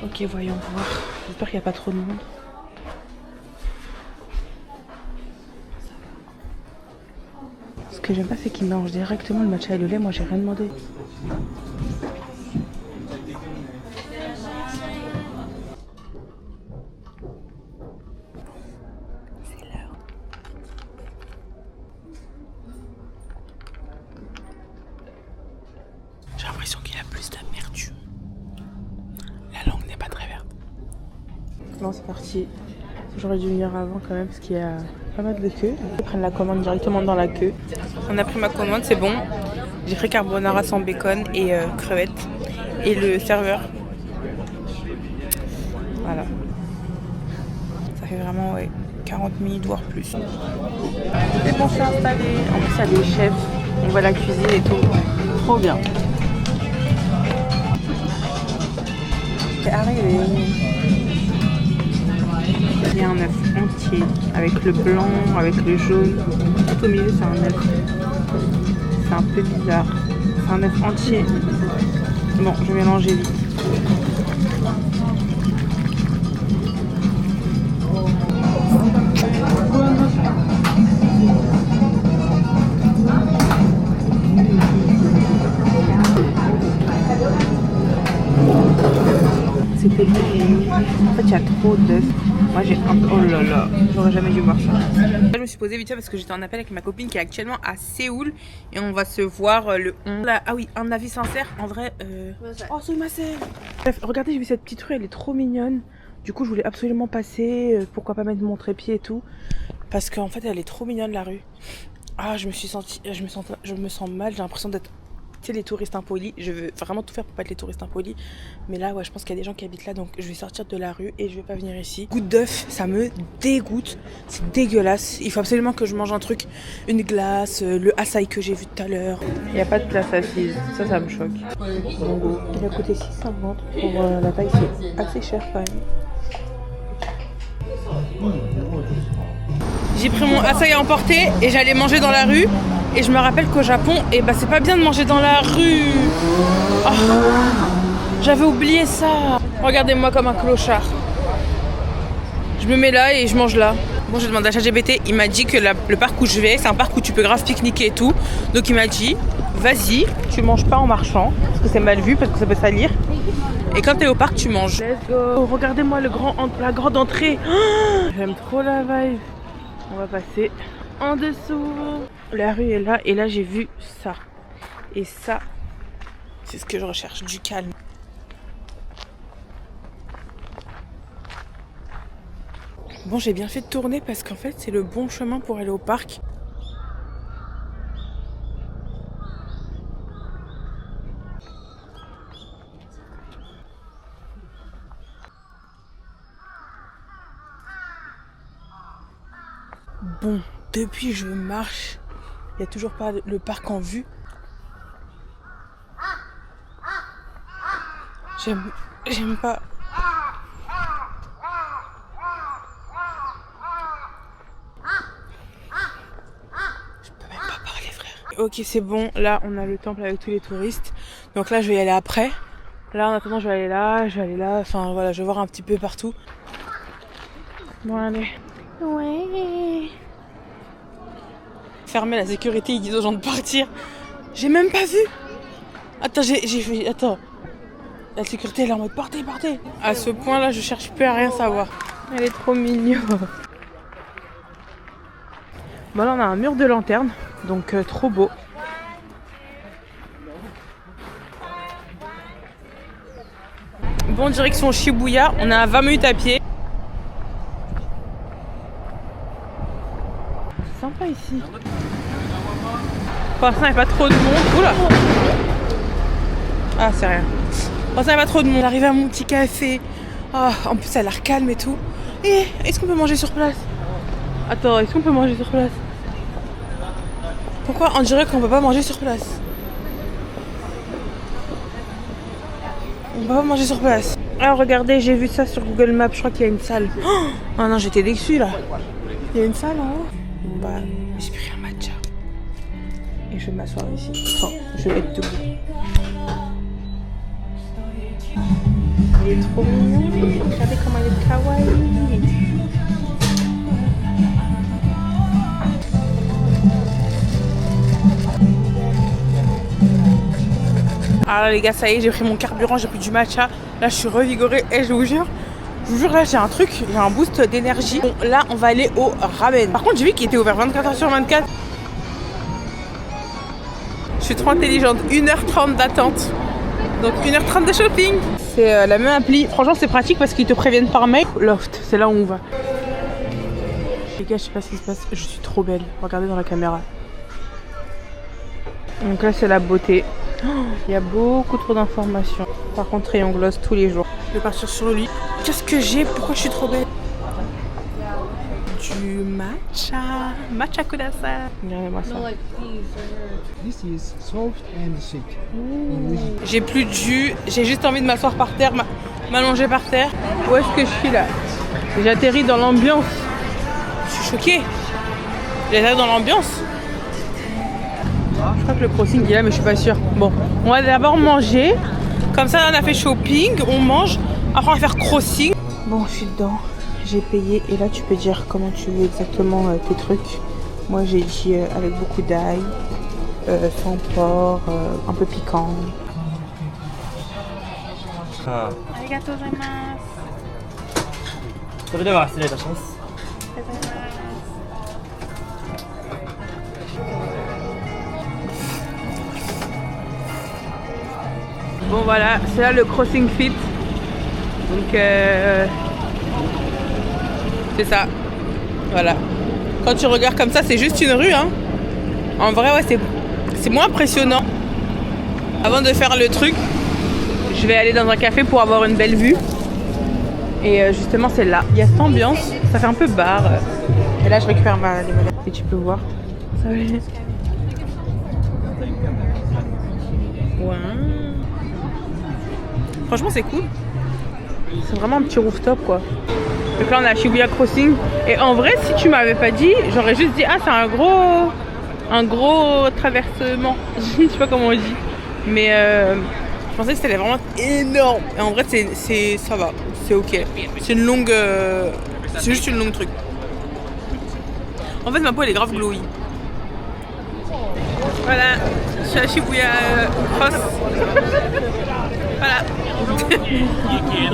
Ok, voyons voir. J'espère qu'il n'y a pas trop de monde. Ce que j'aime pas, c'est qu'ils mélangent directement le matcha et le lait. Moi, j'ai rien demandé. C'est l'heure. J'ai l'impression qu'il y a plus d'amertume. La langue n'est pas très verte. Bon, c'est parti. J'aurais dû venir avant quand même parce qu'il y a pas mal de queue. Ils prennent la commande directement dans la queue. On a pris ma commande, c'est bon. J'ai pris carbonara sans bacon et crevettes. Et le serveur. Voilà. Ça fait vraiment 40 minutes voire plus. C'est bon, c'est installé. En plus, il y a des chefs. On voit la cuisine et tout. Trop bien. C'est arrivé. Il y a un œuf entier avec le blanc, avec le jaune. Tout au milieu, c'est un œuf. C'est un peu bizarre. C'est un œuf entier. Bon, je vais mélanger vite. C'était bon. En fait, il y a trop d'œufs. Moi, j'ai un peu... Oh là là, j'aurais jamais dû voir ça. Je me suis posée vite fait parce que j'étais en appel avec ma copine qui est actuellement à Séoul. Et on va se voir le 11. Ah oui, un avis sincère. En vrai... Oh, c'est ma sœur. Bref, regardez, j'ai vu cette petite rue, elle est trop mignonne. Du coup, je voulais absolument passer. Pourquoi pas mettre mon trépied et tout. Parce qu'en fait, elle est trop mignonne, la rue. Ah, je me sens mal. J'ai l'impression d'être... Tu sais, les touristes impolis, je veux vraiment tout faire pour pas être les touristes impolis. Mais là, ouais, je pense qu'il y a des gens qui habitent là, donc je vais sortir de la rue et je vais pas venir ici. Goutte d'œuf, ça me dégoûte. C'est dégueulasse. Il faut absolument que je mange un truc, une glace, le açaï que j'ai vu tout à l'heure. Il n'y a pas de place assise, ça me choque. Bon, il a coûté 6,50 pour la taille, c'est assez cher quand même. J'ai pris mon açaï à emporter et j'allais manger dans la rue. Et je me rappelle qu'au Japon, c'est pas bien de manger dans la rue. Oh, j'avais oublié ça. Regardez-moi comme un clochard. Je me mets là et je mange là. Bon, j'ai demandé à ChatGPT, il m'a dit que le parc où je vais, c'est un parc où tu peux grave pique-niquer et tout. Donc il m'a dit, vas-y, tu manges pas en marchant, parce que c'est mal vu, parce que ça peut salir. Et quand t'es au parc, tu manges. Let's go. Oh, regardez-moi la grande entrée. Oh, j'aime trop la vibe. On va passer en dessous. La rue est là et là j'ai vu ça. Et ça, c'est ce que je recherche, du calme. Bon, j'ai bien fait de tourner parce qu'en fait c'est le bon chemin pour aller au parc. Bon, depuis je marche, il n'y a toujours pas le parc en vue. J'aime pas Ok, c'est bon. Là, on a le temple avec tous les touristes. Donc là, je vais y aller après. Là, en attendant, je vais aller là, je vais aller là. Enfin, voilà, je vais voir un petit peu partout. Bon, allez. Ouais. Fermer la sécurité, ils disent aux gens de partir. J'ai même pas vu. Attends, j'ai fait... Attends. La sécurité, elle est en mode partez, partez. À ce point-là, je cherche plus à rien savoir. Elle est trop mignonne. Bon, là, on a un mur de lanterne. Donc, trop beau. Bon, direction Shibuya. On a 20 minutes à pied. C'est sympa ici. Pour l'instant, il n'y a pas trop de monde. Oula! Ah, c'est rien. Pour l'instant, il n'y a pas trop de monde. J'arrive à mon petit café. Ah, en plus, ça a l'air calme et tout. Et est-ce qu'on peut manger sur place? Attends, est-ce qu'on peut manger sur place? Pourquoi on dirait qu'on peut pas manger sur place? On peut pas manger sur place. Ah, regardez, j'ai vu ça sur Google Maps. Je crois qu'il y a une salle. Oh non, j'étais déçue là. Il y a une salle en haut. Bon bah, j'ai pris un matcha. Et je vais m'asseoir ici. Enfin, je vais être debout. Il est trop mignon. Regardez comment il est kawaii. Alors là, les gars, ça y est, j'ai pris mon carburant, j'ai pris du matcha. Là, je suis revigorée et je vous jure, là, j'ai un truc, j'ai un boost d'énergie. Bon, là, on va aller au ramen. Par contre, j'ai vu qu'il était ouvert 24h sur 24. Je suis trop intelligente. 1h30 d'attente. Donc 1h30 de shopping. C'est la même appli. Franchement, c'est pratique parce qu'ils te préviennent par mail. Loft, c'est là où on va. Les gars, je sais pas ce qui se passe. Je suis trop belle. Regardez dans la caméra. Donc là, c'est la beauté. Il y a beaucoup trop d'informations. Par contre, Rayon Gloss tous les jours. Je vais partir sur lui. Qu'est-ce que j'ai? Pourquoi je suis trop belle? Du matcha. Matcha kudasai. Regardez-moi ça.
This is soft and sweet.
J'ai plus de jus. J'ai juste envie de m'asseoir par terre, m'allonger par terre. Où est-ce que je suis là? J'atterris dans l'ambiance. Je suis choquée. J'atterris dans l'ambiance. Je crois que le crossing est là, mais je suis pas sûre. Bon, on va d'abord manger. Comme ça, on a fait shopping, on mange. Après, on va faire crossing. Bon, je suis dedans. J'ai payé. Et là, tu peux dire comment tu veux exactement tes trucs. Moi, j'ai dit avec beaucoup d'ail, sans porc, un peu piquant. Arigatou gozaimasu.
それでは失礼いたします。
Bon voilà, c'est là le crossing fit. Donc c'est ça. Voilà. Quand tu regardes comme ça, c'est juste une rue, hein. En vrai, ouais, c'est moins impressionnant. Avant de faire le truc, je vais aller dans un café pour avoir une belle vue. Et justement, c'est là. Il y a cette ambiance, ça fait un peu bar. Et là, je récupère les manettes. Et tu peux voir. Ça va aller. Ouais. Franchement, c'est cool. C'est vraiment un petit rooftop, quoi. Donc là, on est à Shibuya Crossing. Et en vrai, si tu m'avais pas dit, j'aurais juste dit, ah, c'est un gros traversement. Je sais pas comment on dit. Mais je pensais que c'était vraiment énorme. Et en vrai, ça va. C'est ok. C'est une longue... c'est juste une longue truc. En fait, ma peau, elle est grave glowy. Voilà. Je suis à Shibuya Cross. Voilà.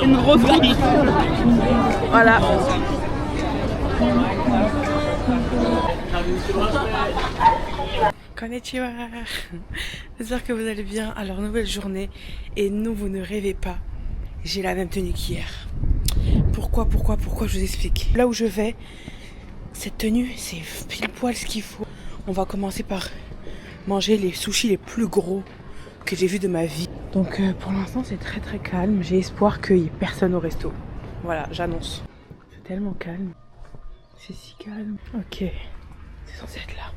Une grosse route. Voilà. Konnichiwa. J'espère que vous allez bien. Alors, nouvelle journée. Et non, vous ne rêvez pas. J'ai la même tenue qu'hier. Pourquoi je vous explique. Là où je vais, cette tenue, c'est pile poil ce qu'il faut. On va commencer par manger les sushis les plus gros que j'ai vus de ma vie. Donc pour l'instant c'est très très calme. J'ai espoir qu'il n'y ait personne au resto. Voilà, j'annonce. C'est tellement calme. C'est si calme. Ok, c'est censé être là.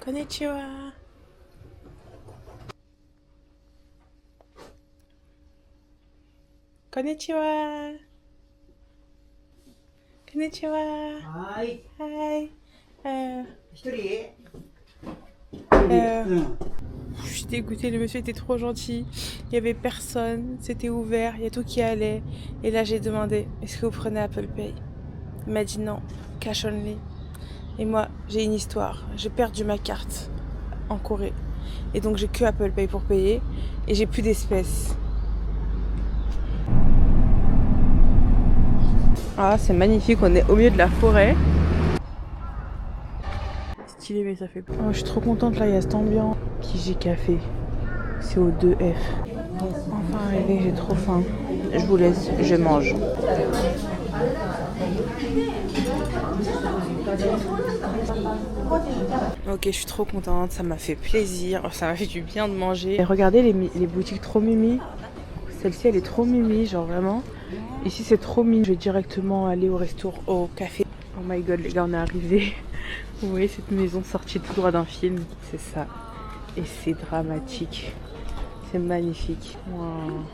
Konnichiwa. Konnichiwa. Konnichiwa.
はーい。
Hi.
一人
Je suis dégoûtée, le monsieur était trop gentil. Il y avait personne, c'était ouvert, il y a tout qui allait. Et là j'ai demandé, est-ce que vous prenez Apple Pay? Il m'a dit non, cash only. Et moi, j'ai une histoire. J'ai perdu ma carte en Corée. Et donc j'ai que Apple Pay pour payer. Et j'ai plus d'espèces. Ah, c'est magnifique, on est au milieu de la forêt. Stylé, mais ça fait peur. Oh, je suis trop contente, là, il y a cette ambiance. Kiji Café. C'est au 2F. Enfin arrivé, j'ai trop faim. Je vous laisse, je mange. Ok, je suis trop contente, ça m'a fait plaisir, ça m'a fait du bien de manger. Et regardez les boutiques trop mimi. Celle-ci, elle est trop mimi, genre vraiment. Ici, c'est trop mimi. Je vais directement aller au restaurant, au café. Oh my god, les gars, on est arrivés. Vous voyez cette maison sortie tout droit d'un film, c'est ça. Et c'est dramatique. C'est magnifique. Wow.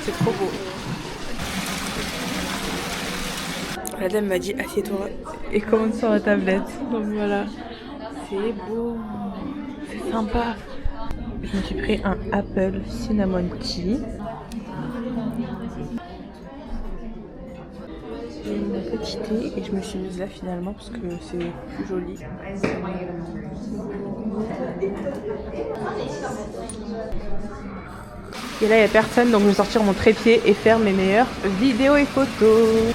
C'est trop beau. La dame m'a dit assieds-toi et commande sur la tablette. Donc voilà. C'est beau. C'est sympa. Je me suis pris un Apple Cinnamon Tea. J'ai eu mon petit thé et je me suis mise là finalement parce que c'est plus joli. Et là il n'y a personne donc je vais sortir mon trépied et faire mes meilleures vidéos et photos.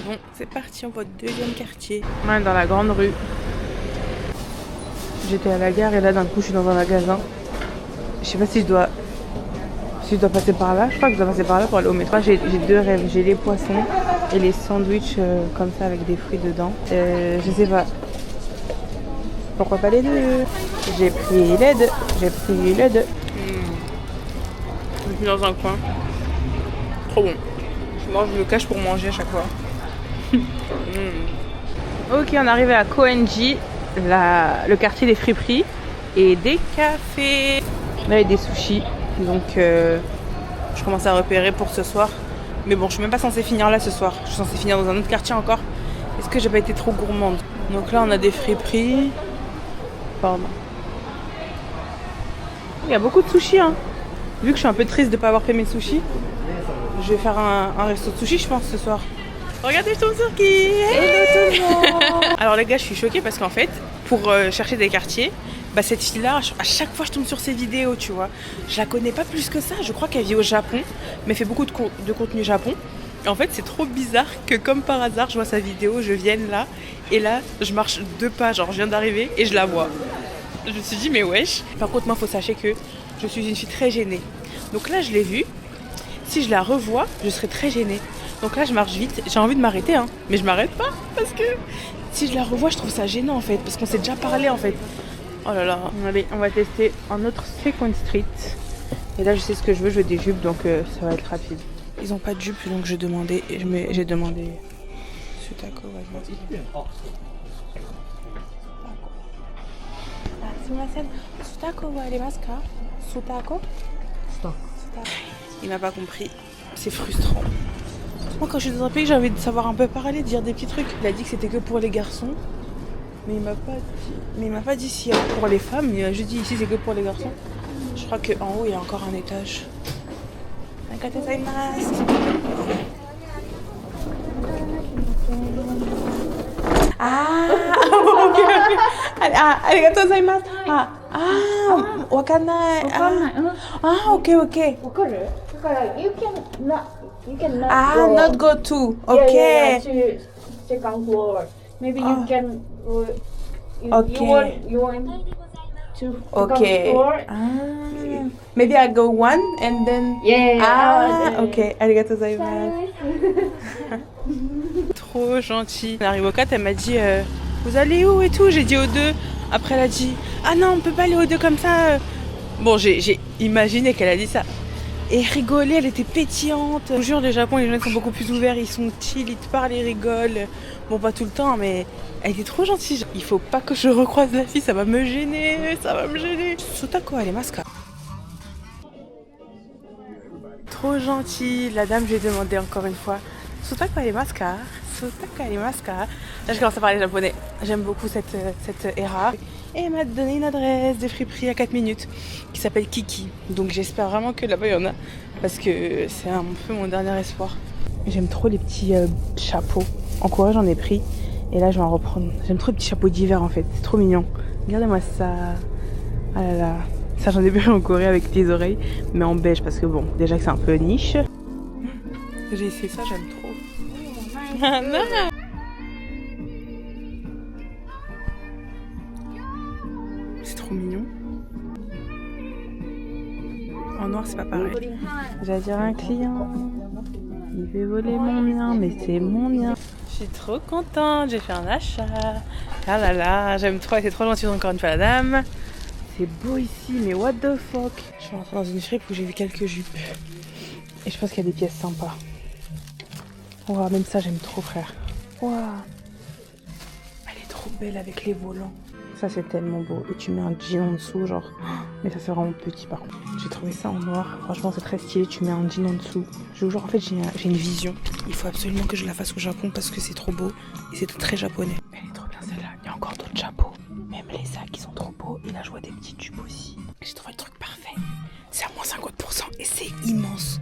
Bon, c'est parti, on va au deuxième quartier. On est dans la grande rue. J'étais à la gare et là d'un coup je suis dans un magasin. Je sais pas si je dois passer par là. Je crois que je dois passer par là pour aller au métro. J'ai deux rêves. J'ai les poissons et les sandwichs comme ça avec des fruits dedans. Je sais pas. Pourquoi pas les deux? J'ai pris les deux. J'ai pris les deux. Je suis dans un coin. Trop bon. Je me cache pour manger à chaque fois. Ok, on est arrivé à Koenji, le quartier des friperies et des cafés. Là, il y a des sushis, donc je commence à repérer pour ce soir. Mais bon, je suis même pas censée finir là ce soir. Je suis censée finir dans un autre quartier encore. Est-ce que j'ai pas été trop gourmande? Donc là, on a des friperies. Pardon. Il y a beaucoup de sushis, hein. Vu que je suis un peu triste de pas avoir fait mes sushis, je vais faire un resto de sushis, je pense, ce soir. Regardez, je tombe sur qui? Hello tout le monde. Alors les gars, je suis choquée parce qu'en fait, pour chercher des quartiers, bah cette fille-là, à chaque fois je tombe sur ses vidéos, tu vois. Je la connais pas plus que ça. Je crois qu'elle vit au Japon, mais fait beaucoup de contenu Japon. Et en fait, c'est trop bizarre que comme par hasard, je vois sa vidéo, je vienne là, et là, je marche 2 pas, genre je viens d'arriver et je la vois. Je me suis dit, mais wesh. Par contre, moi, faut sachez que je suis une fille très gênée. Donc là, je l'ai vue. Si je la revois, je serai très gênée. Donc là, je marche vite. J'ai envie de m'arrêter, hein. Mais je m'arrête pas parce que si je la revois, je trouve ça gênant en fait. Parce qu'on s'est déjà parlé en fait. Oh là là. Allez, on va tester un autre Second Street. Et là, je sais ce que je veux. Je veux des jupes, donc ça va être rapide. Ils ont pas de jupes, donc j'ai demandé. J'ai demandé. Sutako, vas-y. Sutako, Sutako. Il n'a pas compris. C'est frustrant. Moi, quand je suis dans un pays, j'ai envie de savoir un peu parler, de dire des petits trucs. Il a dit que c'était que pour les garçons. Mais il m'a pas dit s'il y a pour les femmes. Il a juste dit ici, c'est que pour les garçons. Je crois qu'en haut, il y a encore un étage. Ah, ok. Arigatou gozaimasu. Wakanai. Ok.
You cannot
Ah, not go to. Okay.
to second floor. Maybe you can.
Okay.
You want to
Okay.
second floor?
Maybe I go one and then. Ok. Arigatou gozaimasu. Trop gentil. On arrive au 4, elle m'a dit vous allez où et tout. J'ai dit au 2. Après elle a dit ah non, on peut pas aller au 2 comme ça. Bon, j'ai imaginé qu'elle a dit ça. et rigoler, elle était pétillante. Je vous jure, le Japon, les gens sont beaucoup plus ouverts, ils sont chill, ils te parlent, ils rigolent. Bon, pas tout le temps, mais elle était trop gentille. Il faut pas que je recroise la fille, ça va me gêner, ça va me gêner. Sotako, elle est masca. Trop gentille. La dame, je lui ai demandé encore une fois, Sotako, elle est masca. Sotako, elle est masca. Là, je commence à parler japonais. J'aime beaucoup cette era. Et elle m'a donné une adresse de friperie à 4 minutes qui s'appelle Kiki. Donc j'espère vraiment que là-bas il y en a parce que c'est un peu mon dernier espoir. J'aime trop les petits chapeaux. En Corée j'en ai pris et là je vais en reprendre. J'aime trop les petits chapeaux d'hiver en fait. C'est trop mignon. Regardez-moi ça. Ah là là. Ça j'en ai pris en Corée avec des oreilles mais en beige parce que bon déjà que c'est un peu niche. J'ai essayé ça, j'aime trop. Ah non. C'est trop mignon. En noir, c'est pas pareil. J'ai à dire à un client, il veut voler mon mien, mais c'est mon mien. Je suis trop contente, j'ai fait un achat. Ah là là, j'aime trop, elle était trop gentille encore une fois la dame. C'est beau ici, mais what the fuck. Je suis rentrée dans une fripe où j'ai vu quelques jupes. Et je pense qu'il y a des pièces sympas. Ouah, même ça, j'aime trop, frère. Ouah. Elle est trop belle avec les volants. Ça c'est tellement beau. Et tu mets un jean en dessous, genre. Mais ça c'est vraiment petit par contre. J'ai trouvé ça en noir. Franchement c'est très stylé. Tu mets un jean en dessous. Je vous jure, en fait j'ai une vision. Il faut absolument que je la fasse au Japon parce que c'est trop beau. Et c'est très japonais. Elle est trop bien celle-là. Il y a encore d'autres chapeaux. Même les sacs qui sont trop beaux. Et là je vois des petits tubes aussi. J'ai trouvé le truc parfait. C'est à moins 50% et c'est immense.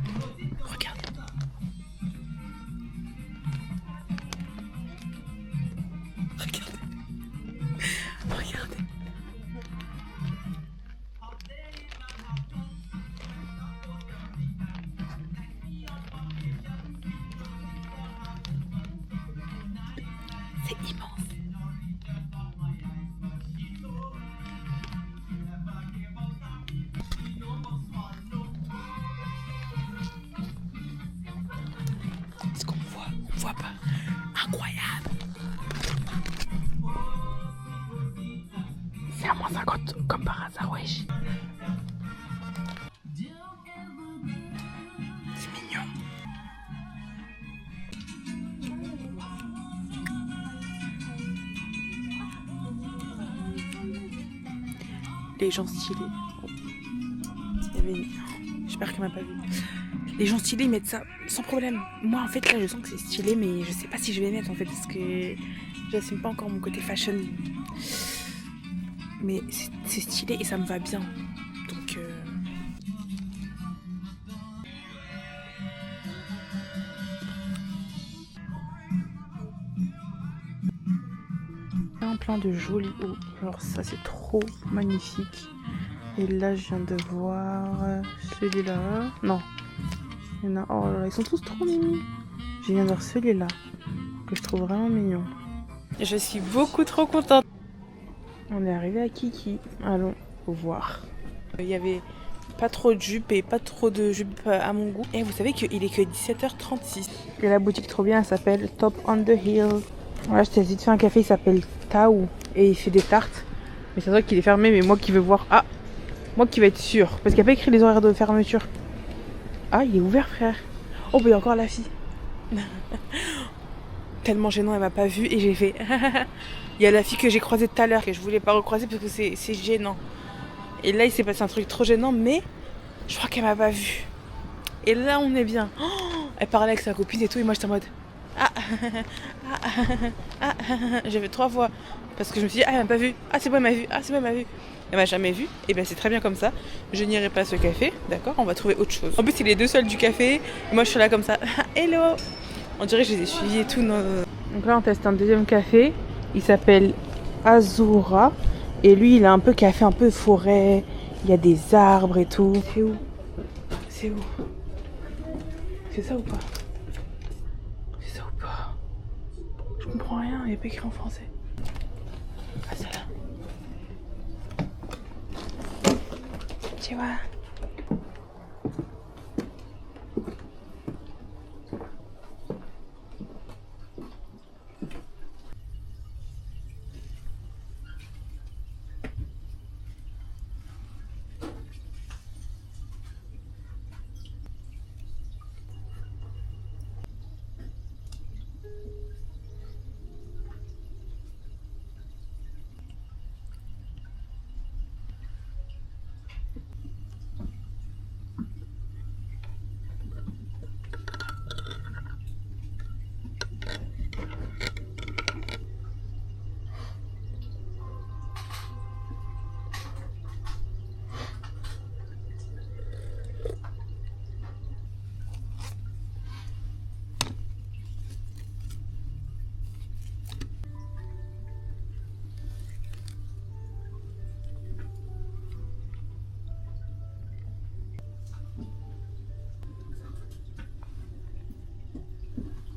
Regarde. Regardez. Regardez. C'est immense. Est-ce qu'on voit? On voit pas. Incroyable. C'est à moins 50 comme par hasard, wesh. C'est mignon. Les gens stylés. J'espère qu'elle m'a pas vu. Les gens stylés ils mettent ça sans problème. Moi en fait là je sens que c'est stylé mais je sais pas si je vais mettre en fait parce que j'assume pas encore mon côté fashion. Mais c'est stylé et ça me va bien. Donc plein de jolis hauts. Alors ça c'est trop magnifique. Et là je viens de voir celui-là. Non. Il y en a. Oh là là, ils sont tous trop mignons. Je viens de voir celui-là que je trouve vraiment mignon. Je suis beaucoup trop contente. On est arrivé à Kiki. Allons voir. Il y avait pas trop de jupes et pas trop de jupes à mon goût. Et vous savez qu'il est que 17h36. Et la boutique trop bien, elle s'appelle Top on the Hill. Voilà, je t'ai vite fait un café, il s'appelle Tao. Et il fait des tartes. Mais c'est vrai qu'il est fermé, mais moi qui veux voir. Ah, moi qui vais être sûre. Parce qu'il n'y a pas écrit les horaires de fermeture. Ah, il est ouvert, frère. Oh, bah il y a encore la fille. Tellement gênant, elle m'a pas vue et j'ai fait. Il y a la fille que j'ai croisée tout à l'heure que je voulais pas recroiser parce que c'est gênant. Et là, il s'est passé un truc trop gênant, mais je crois qu'elle m'a pas vue. Et là, on est bien. Oh, elle parlait avec sa copine et tout, et moi j'étais en mode. J'ai fait 3 fois parce que je me suis dit, ah, elle m'a pas vue. Ah, c'est bon, elle m'a vue. Ah, c'est bon, elle m'a vue. Elle m'a jamais vue. Et ben, c'est très bien comme ça. Je n'irai pas à ce café, d'accord? On va trouver autre chose. En plus, il est deux seuls du café. Et moi, je suis là comme ça. Hello! On dirait que je les ai suivis et tout. Donc là, on teste un deuxième café. Il s'appelle Azura. Et lui, il a un peu café, un peu forêt. Il y a des arbres et tout. C'est où? C'est où? C'est ça ou pas? C'est ça ou pas? Je comprends rien, il n'y a pas écrit en français. Ah, c'est là. Tu vois?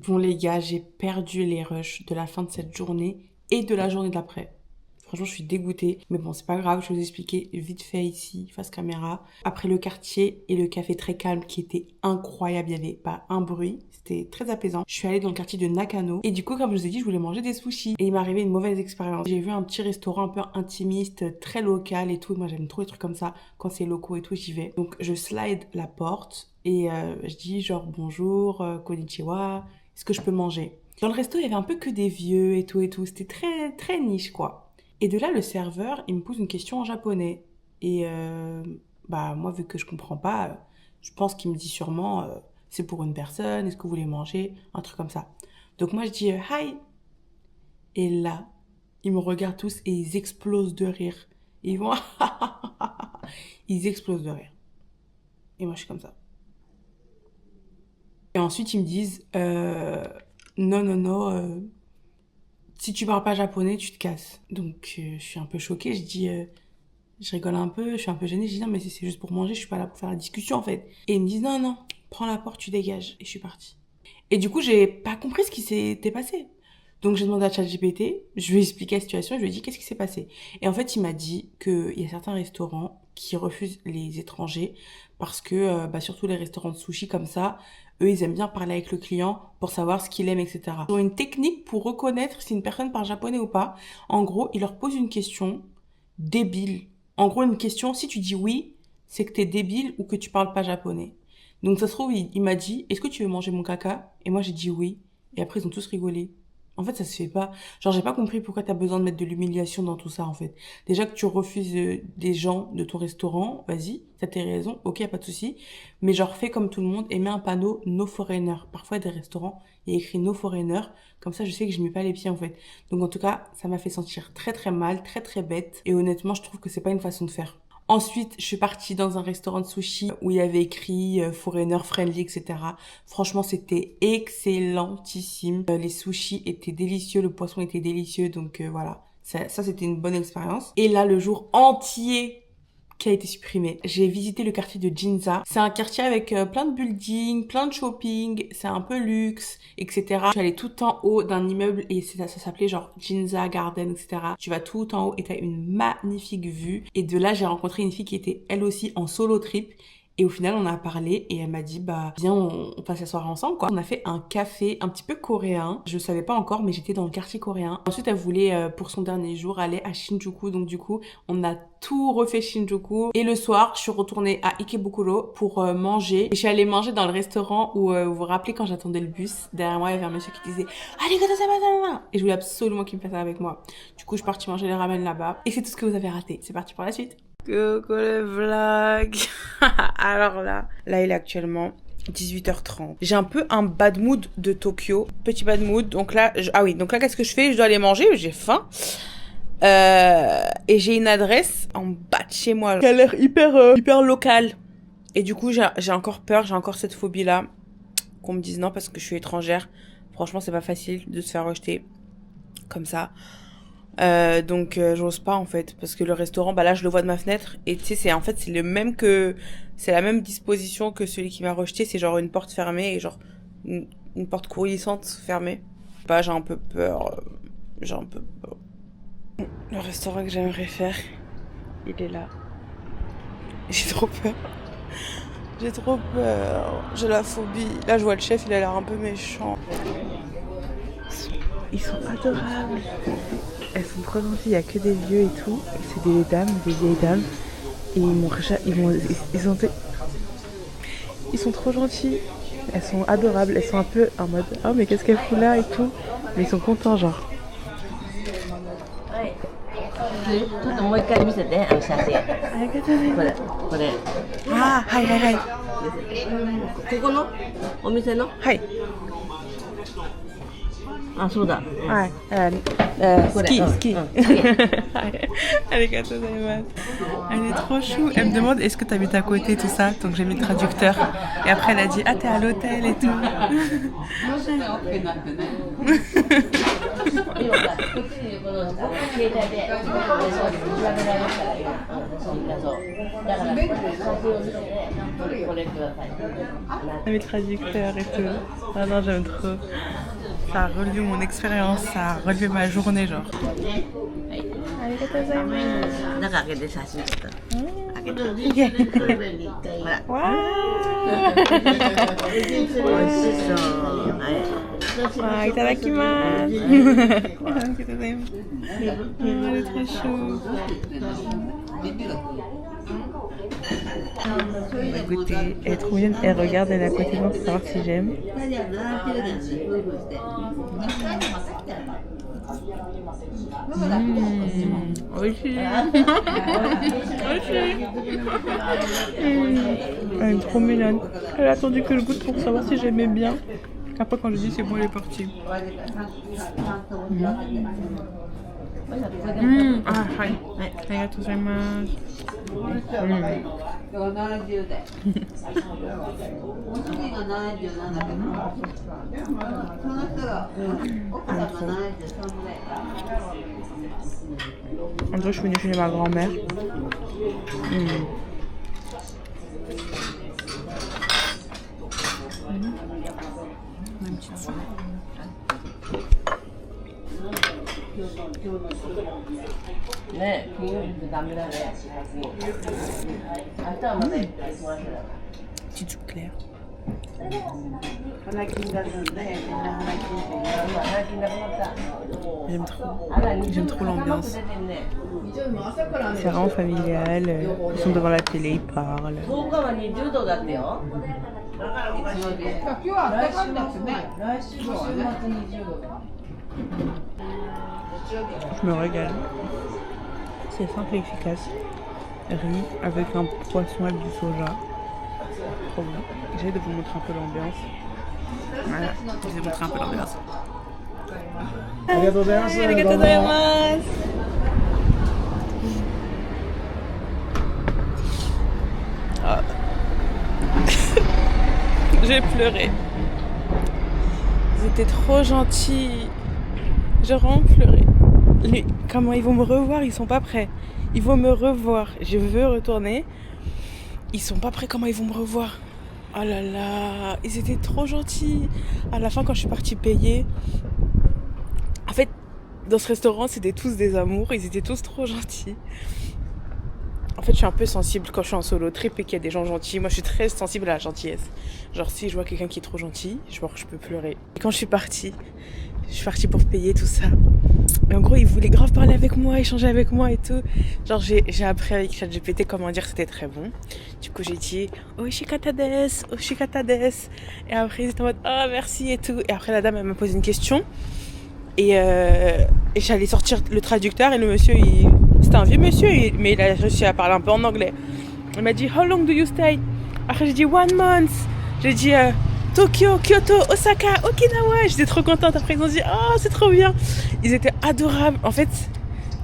Bon les gars, j'ai perdu les rushs de la fin de cette journée et de la journée d'après. Franchement, je suis dégoûtée. Mais bon, c'est pas grave, je vais vous expliquer vite fait ici, face caméra. Après le quartier et le café très calme qui était incroyable, il n'y avait pas un bruit. C'était très apaisant. Je suis allée dans le quartier de Nakano. Et du coup, comme je vous ai dit, je voulais manger des sushis. Et il m'est arrivé une mauvaise expérience. J'ai vu un petit restaurant un peu intimiste, très local et tout. Moi, j'aime trop les trucs comme ça. Quand c'est locaux et tout, j'y vais. Donc, je slide la porte et je dis genre bonjour, konnichiwa, est-ce que je peux manger? Dans le resto, il y avait un peu que des vieux et tout et tout. C'était très, très niche, quoi. Et de là, le serveur, il me pose une question en japonais. Et bah moi, vu que je comprends pas, je pense qu'il me dit sûrement c'est pour une personne, est-ce que vous voulez manger? Un truc comme ça. Donc moi, je dis hi. Et là, ils me regardent tous et ils explosent de rire. Ils vont ils explosent de rire. Et moi, je suis comme ça. Et ensuite, ils me disent non, si tu parles pas japonais, tu te casses. Donc, je suis un peu choquée. Je dis, je rigole un peu, je suis un peu gênée. Je dis, non, mais c'est juste pour manger, je suis pas là pour faire la discussion, en fait. Et ils me disent, non, prends la porte, tu dégages. Et je suis partie. Et du coup, j'ai pas compris ce qui s'était passé. Donc, j'ai demandé à ChatGPT, je lui ai expliqué la situation, je lui ai dit, qu'est-ce qui s'est passé? Et en fait, il m'a dit qu'il y a certains restaurants qui refusent les étrangers parce que, surtout les restaurants de sushi comme ça, eux, ils aiment bien parler avec le client pour savoir ce qu'il aime, etc. Ils ont une technique pour reconnaître si une personne parle japonais ou pas. En gros, ils leur posent une question débile. En gros, une question, si tu dis oui, c'est que t'es débile ou que tu parles pas japonais. Donc, ça se trouve, il m'a dit, est-ce que tu veux manger mon caca? Et moi, j'ai dit oui. Et après, ils ont tous rigolé. En fait, ça se fait pas. Genre, j'ai pas compris pourquoi t'as besoin de mettre de l'humiliation dans tout ça, en fait. Déjà que tu refuses des gens de ton restaurant, vas-y, t'as tes raisons, ok, y a pas de souci. Mais genre, fais comme tout le monde et mets un panneau no foreigner. Parfois, des restaurants, il y a écrit no foreigner. Comme ça, je sais que je mets pas les pieds, en fait. Donc, en tout cas, ça m'a fait sentir très, très mal, très, très bête. Et honnêtement, je trouve que c'est pas une façon de faire. Ensuite, je suis partie dans un restaurant de sushi où il y avait écrit foreigner friendly, etc. Franchement, c'était excellentissime. Les sushis étaient délicieux, le poisson était délicieux, donc voilà. Ça c'était une bonne expérience. Et là, le jour entier qui a été supprimé. J'ai visité le quartier de Ginza. C'est un quartier avec plein de buildings, plein de shopping, c'est un peu luxe, etc. Je suis allée tout en haut d'un immeuble et ça s'appelait genre Ginza Garden, etc. Tu vas tout en haut et t'as une magnifique vue. Et de là, j'ai rencontré une fille qui était elle aussi en solo trip. Et au final, on a parlé et elle m'a dit, bah, viens, on passe la soirée ensemble, quoi. On a fait un café un petit peu coréen. Je savais pas encore, mais j'étais dans le quartier coréen. Ensuite, elle voulait, pour son dernier jour, aller à Shinjuku. Donc, du coup, on a tout refait Shinjuku. Et le soir, je suis retournée à Ikebukuro pour manger. Et je suis allée manger dans le restaurant où, vous vous rappelez, quand j'attendais le bus, derrière moi, il y avait un monsieur qui disait, arigato gozaimasu. Et je voulais absolument qu'il me fasse ça avec moi. Du coup, je suis partie manger les ramen là-bas. Et c'est tout ce que vous avez raté. C'est parti pour la suite. Coucou le vlog. Alors là il est actuellement 18h30. J'ai un peu un bad mood de Tokyo. Petit bad mood. Donc là, donc là, qu'est-ce que je fais? Je dois aller manger, j'ai faim. Et j'ai une adresse en bas de chez moi qui a l'air hyper locale. Et du coup, j'ai encore peur, j'ai encore cette phobie-là. Qu'on me dise non parce que je suis étrangère. Franchement, c'est pas facile de se faire rejeter comme ça. Donc j'ose pas en fait parce que le restaurant là je le vois de ma fenêtre et tu sais c'est la même disposition que celui qui m'a rejeté, c'est genre une porte fermée et genre une porte coulissante fermée. J'ai un peu peur. Le restaurant que j'aimerais faire, il est là. J'ai trop peur. J'ai la phobie. Là je vois le chef, il a l'air un peu méchant. Ils sont adorables. Elles sont trop gentilles, il n'y a que des vieux et tout. C'est des vieilles dames. Et ils sont trop gentils. Elles sont adorables. Elles sont un peu en mode oh mais qu'est-ce qu'elle fout là et tout. Mais ils sont contents genre. Ah, hi. Hi.
あ、そうだ。
はい。ski. Arigatou gozaimasu. Elle est trop chou. Elle me demande est-ce que t'habites à côté, tout ça. Donc j'ai mis le traducteur. Et après elle a dit ah t'es à l'hôtel et tout. Mes traducteurs et tout. Ah non, j'aime trop. Ça a relevé mon expérience, ça a relevé ma journée, genre. Ah, itadakimasu. Elle est très chou. On va goûter. Elle est trop mignonne. Elle regarde, elle est à côté de moi pour savoir si j'aime. Elle est trop mignonne. Elle a attendu que je goûte pour savoir si j'aimais bien. Après, quand je dis c'est bon, elle est partie. Ah, hi. Arigatou gozaimasu. En vrai, je suis venue chez ma grand-mère. Une petite soupe. Petite soupe claire. J'aime trop l'ambiance. C'est vraiment familial. Ils sont devant la télé, ils parlent. Je me régale. C'est simple et efficace. Riz avec un poisson avec du soja. Trop bon. J'essaie de vous montrer un peu l'ambiance. Voilà, je vais vous montrer un peu l'ambiance. Arigatou gozaimasu. Ah. J'ai pleuré. Ils étaient trop gentils. J'ai vraiment pleuré. Comment ils vont me revoir, ils sont pas prêts. Ils vont me revoir. Je veux retourner. Ils sont pas prêts, comment ils vont me revoir. Oh là là, ils étaient trop gentils. À la fin, quand je suis partie payer, en fait, dans ce restaurant, c'était tous des amours. Ils étaient tous trop gentils. En fait, je suis un peu sensible quand je suis en solo trip et qu'il y a des gens gentils. Moi, je suis très sensible à la gentillesse. Genre, si je vois quelqu'un qui est trop gentil, je peux pleurer. Et quand je suis partie pour payer tout ça. Et en gros, ils voulaient grave parler avec moi, échanger avec moi et tout. Genre, j'ai appris avec ChatGPT comment dire que c'était très bon. Du coup, j'ai dit Oishikata desu, oishikata desu. Et après, ils étaient en mode ah, merci et tout. Et après, la dame, elle m'a posé une question. Et j'allais sortir le traducteur et le monsieur, c'était un vieux monsieur, mais il a réussi à parler un peu en anglais. Il m'a dit How long do you stay? Après, j'ai dit 1 month. J'ai dit Tokyo, Kyoto, Osaka, Okinawa. J'étais trop contente. Après, ils ont dit oh, c'est trop bien. Ils étaient adorables. En fait,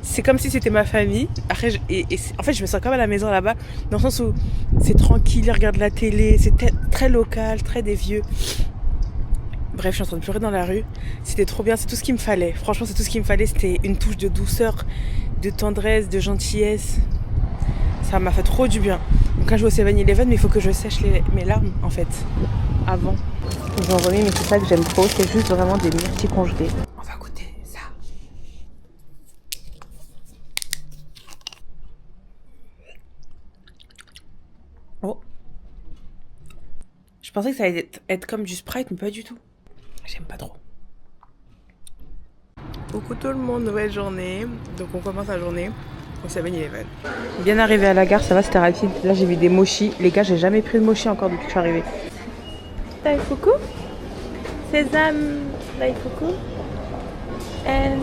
c'est comme si c'était ma famille. Après, en fait, je me sens comme à la maison là-bas, dans le sens où c'est tranquille, ils regardent la télé, c'est très local, très des vieux. Bref, je suis en train de pleurer dans la rue. C'était trop bien, c'est tout ce qu'il me fallait. Franchement, c'est tout ce qu'il me fallait. C'était une touche de douceur, de tendresse, de gentillesse. Ça m'a fait trop du bien. Donc là, je vais au 7-Eleven, mais il faut que je sèche mes larmes, en fait, avant. Ils ont remis, mais c'est ça que j'aime trop. C'est juste vraiment des myrtilles congelées. On va goûter ça. Oh. Je pensais que ça allait être comme du Sprite, mais pas du tout. J'aime pas trop. Coucou tout le monde, nouvelle journée. Donc on commence la journée au 7-Eleven. Bien arrivé à la gare, ça va, c'était rapide. Là j'ai vu des mochis. Les gars, j'ai jamais pris de mochi encore depuis que je suis arrivée. Daifuku, sésame daifuku and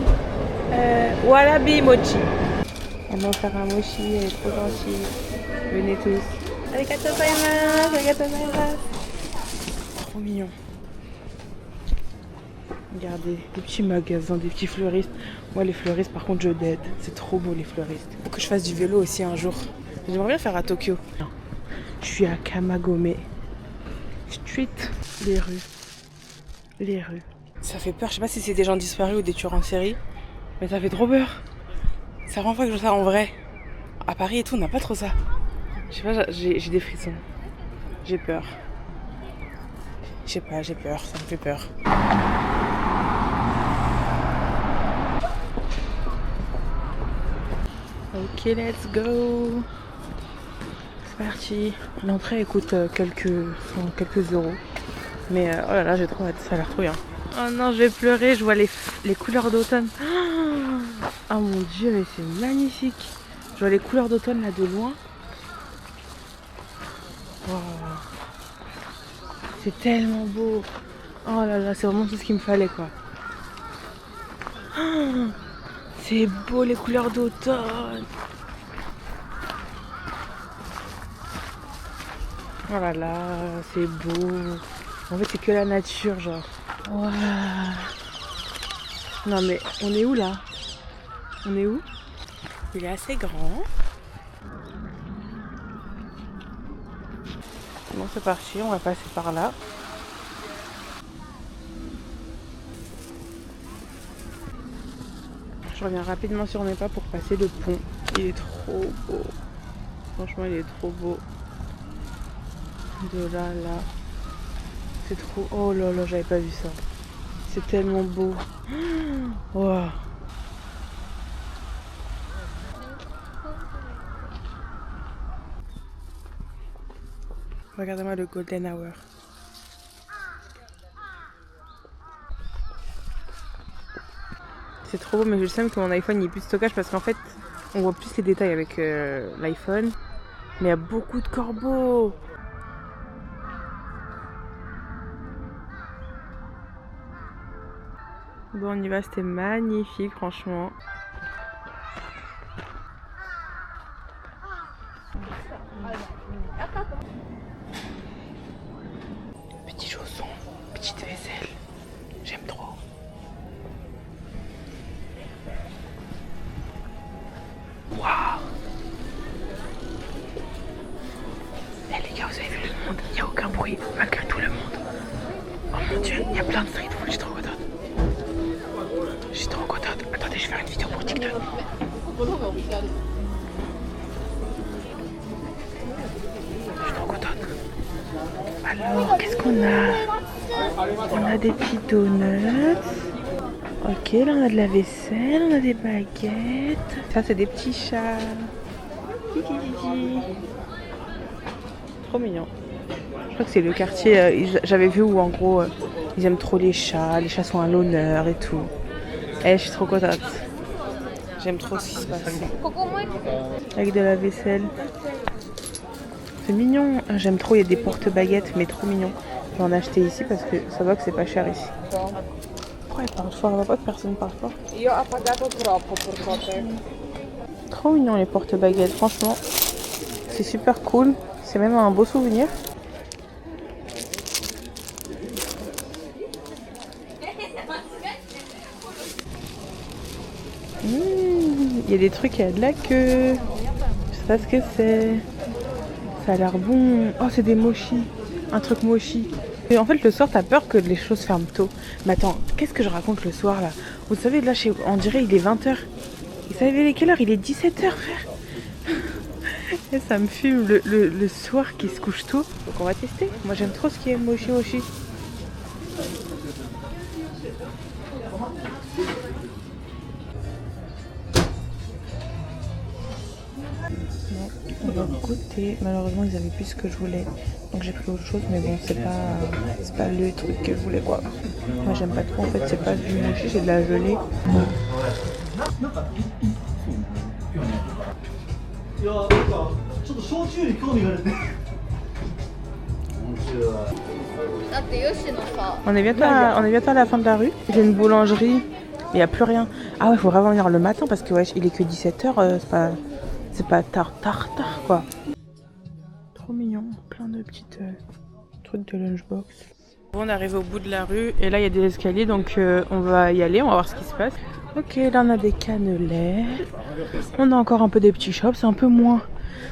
warabi mochi. Elle m'a offert un mochi, elle est trop gentille. Venez tous. Arigatou gozaimasu, arigatou gozaimasu. Trop mignon. Regardez, des petits magasins, des petits fleuristes. Moi, les fleuristes, par contre, je dead. C'est trop beau, les fleuristes. Faut que je fasse du vélo aussi un jour. J'aimerais bien faire à Tokyo. Je suis à Kamagome Street. Les rues. Ça fait peur, je sais pas si c'est des gens disparus ou des tueurs en série, mais ça fait trop peur. C'est la première fois que je vois ça en vrai. À Paris et tout, on n'a pas trop ça. Je sais pas, j'ai des frissons. J'ai peur. Je sais pas, j'ai peur, ça me fait peur. Ok, let's go. C'est parti. L'entrée elle coûte quelques euros. Mais oh là là, j'ai trop hâte, ça a l'air trop bien. Oh non, je vais pleurer, je vois les couleurs d'automne. Oh mon dieu, mais c'est magnifique. Je vois les couleurs d'automne là de loin. Wow. C'est tellement beau. Oh là là, c'est vraiment tout ce qu'il me fallait quoi. Oh, c'est beau les couleurs d'automne. Oh là là, c'est beau. En fait, c'est que la nature, genre. Waouh. Non mais, on est où là? On est où? Il est assez grand. Bon, c'est parti, on va passer par là. Je reviens rapidement sur mes pas pour passer le pont. Il est trop beau. Franchement, il est trop beau. De là, là. C'est trop... Oh là là, j'avais pas vu ça. C'est tellement beau. Wow. Regardez-moi le Golden Hour. C'est trop beau, mais je sens que mon iPhone il n'y a plus de stockage parce qu'en fait, on voit plus les détails avec l'iPhone. Mais il y a beaucoup de corbeaux. Bon, on y va, c'était magnifique, franchement. Petits chaussons, petite vaisselle. J'aime trop. Waouh! Eh les gars, vous avez vu le monde? Il n'y a aucun bruit, malgré tout le monde. Oh mon dieu, il y a plein de street food, je suis trop contente. Je suis trop contente. Attendez, je vais faire une vidéo pour TikTok. Je suis trop contente. Alors, qu'est-ce qu'on a? On a des petits donuts. Ok, là on a de la vaisselle, on a des baguettes. Ça c'est des petits chats. Trop mignon. Je crois que c'est le quartier, j'avais vu où en gros ils aiment trop les chats sont à l'honneur et tout. Eh, je suis trop contente. J'aime trop ce qui se passe. Avec de la vaisselle. C'est mignon. J'aime trop, il y a des porte-baguettes, mais trop mignon. Je vais en acheter ici parce que ça va que c'est pas cher ici. Pourquoi elle parle fort? Elle va pas que personne parle fort. Trop mignon les porte-baguettes, franchement. C'est super cool. C'est même un beau souvenir. Il y a des trucs, il y a de la queue. Je sais pas ce que c'est. Ça a l'air bon. Oh, c'est des mochis. Un truc mochi. Et en fait, le soir, t'as peur que les choses ferment tôt. Mais attends, qu'est-ce que je raconte le soir là? Vous savez, là, on dirait il est 20h. Vous savez quelle heure? Il est 17h, frère. Et ça me fume le soir qui se couche tôt. Donc on va tester. Moi, j'aime trop ce qui est mochi. On va goûter. Malheureusement, ils avaient plus ce que je voulais. Donc j'ai pris autre chose, mais bon, c'est pas le truc que je voulais quoi. Moi, j'aime pas trop. En fait, c'est pas du mochi, c'est de la gelée. On est bientôt à la fin de la rue. J'ai une boulangerie. Il n'y a plus rien. Ah ouais, il faut vraiment venir le matin parce que ouais, il est que 17h. C'est pas tard quoi. Trop mignon. Plein de petites trucs de lunchbox. Bon, on est arrivé au bout de la rue et là il y a des escaliers donc on va y aller. On va voir ce qui se passe. Ok, là on a des cannelés. On a encore un peu des petits shops. C'est un peu moins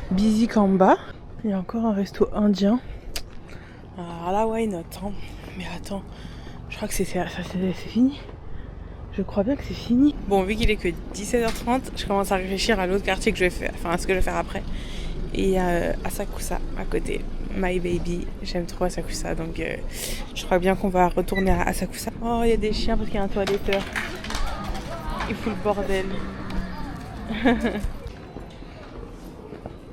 busy qu'en bas. Il y a encore un resto indien. Alors là, why not, hein. Mais attends, Je crois que c'est fini. Je crois bien que c'est fini. Bon, vu qu'il est que 17h30, je commence à réfléchir à l'autre quartier que je vais faire, enfin à ce que je vais faire après. Et il y a Asakusa à côté, My Baby. J'aime trop Asakusa, donc je crois bien qu'on va retourner à Asakusa. Oh, il y a des chiens parce qu'il y a un toiletteur. Il fout le bordel.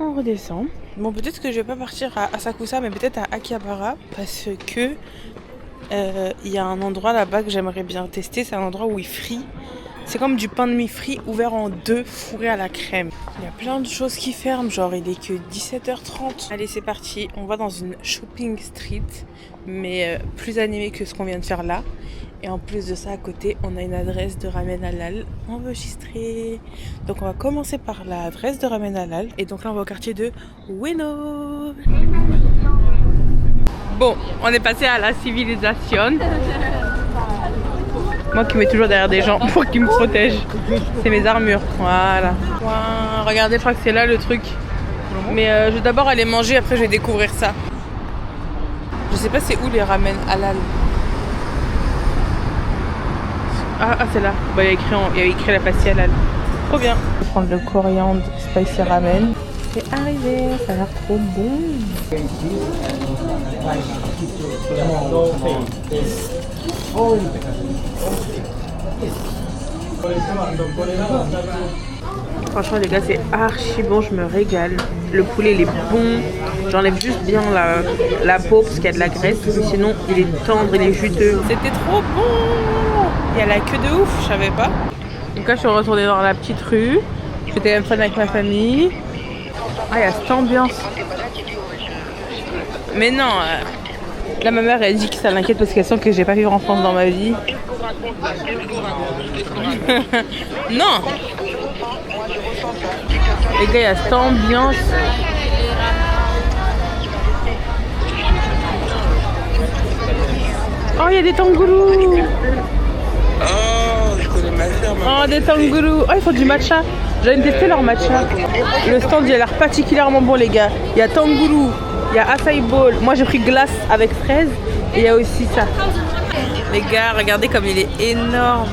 On redescend. Bon, peut-être que je vais pas partir à Asakusa, mais peut-être à Akihabara, parce que il y a un endroit là-bas que j'aimerais bien tester. C'est un endroit où ils frient. C'est comme du pain de mie frit ouvert en deux, fourré à la crème. Il y a plein de choses qui ferment, genre il est que 17h30. Allez, c'est parti, on va dans une shopping street, mais plus animée que ce qu'on vient de faire là. Et en plus de ça, à côté, on a une adresse de ramen halal enregistrée. Donc on va commencer par l'adresse de ramen halal. Et donc là, on va au quartier de Ueno. Bon, on est passé à la civilisation. Moi qui mets toujours derrière des gens pour qu'ils me protègent. C'est mes armures. Voilà. Wow, regardez, je crois que c'est là le truc. Mais je vais d'abord aller manger, après je vais découvrir ça. Je sais pas c'est où les ramen halal. Ah c'est là. Bah, il y a écrit la pastille halal. Trop bien. Je vais prendre le coriandre spicy ramen. C'est arrivé, ça a l'air trop bon. Franchement les gars, c'est archi bon, je me régale. Le poulet il est bon. J'enlève juste bien la peau parce qu'il y a de la graisse, mais sinon il est tendre, il est juteux. C'était trop bon. Il y a la queue de ouf, je savais pas. Donc là je suis retournée dans la petite rue. J'étais même fan avec ma famille. Ah, il y a cette ambiance. Mais non, là ma mère elle dit que ça l'inquiète parce qu'elle sent que j'ai pas vivre en France dans ma vie. Non. Les gars, il y a cette ambiance. Oh, il y a des tangourous.
Oh, je connais ma sœur.
Oh, des tangourous. Oh, ils font du matcha. J'avais testé leur matcha. Le stand, il a l'air particulièrement bon, les gars. Il y a tangourou, il y a acai bowl. Moi, j'ai pris glace avec fraise. Et il y a aussi ça. Les gars, regardez comme il est énorme.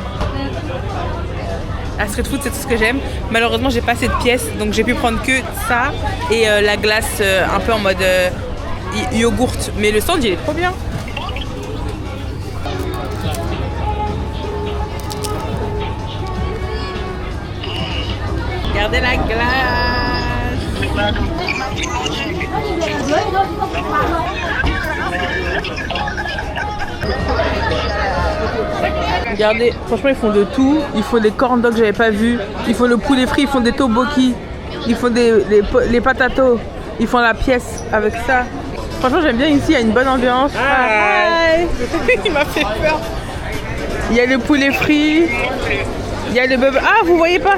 La street food, c'est tout ce que j'aime. Malheureusement, j'ai pas assez de pièces, donc j'ai pu prendre que ça et la glace un peu en mode yogourt. Mais le stand, il est trop bien. Regardez la glace. Regardez, franchement ils font de tout. Ils font des corn dogs que j'avais pas vu. Ils font le poulet frit, ils font des tteokbokki. Ils font les patatos. Ils font la pièce avec ça. Franchement j'aime bien ici, il y a une bonne ambiance. Hi. Il m'a fait peur. Il y a le poulet frit. Il y a le bubble... Ah, vous voyez pas?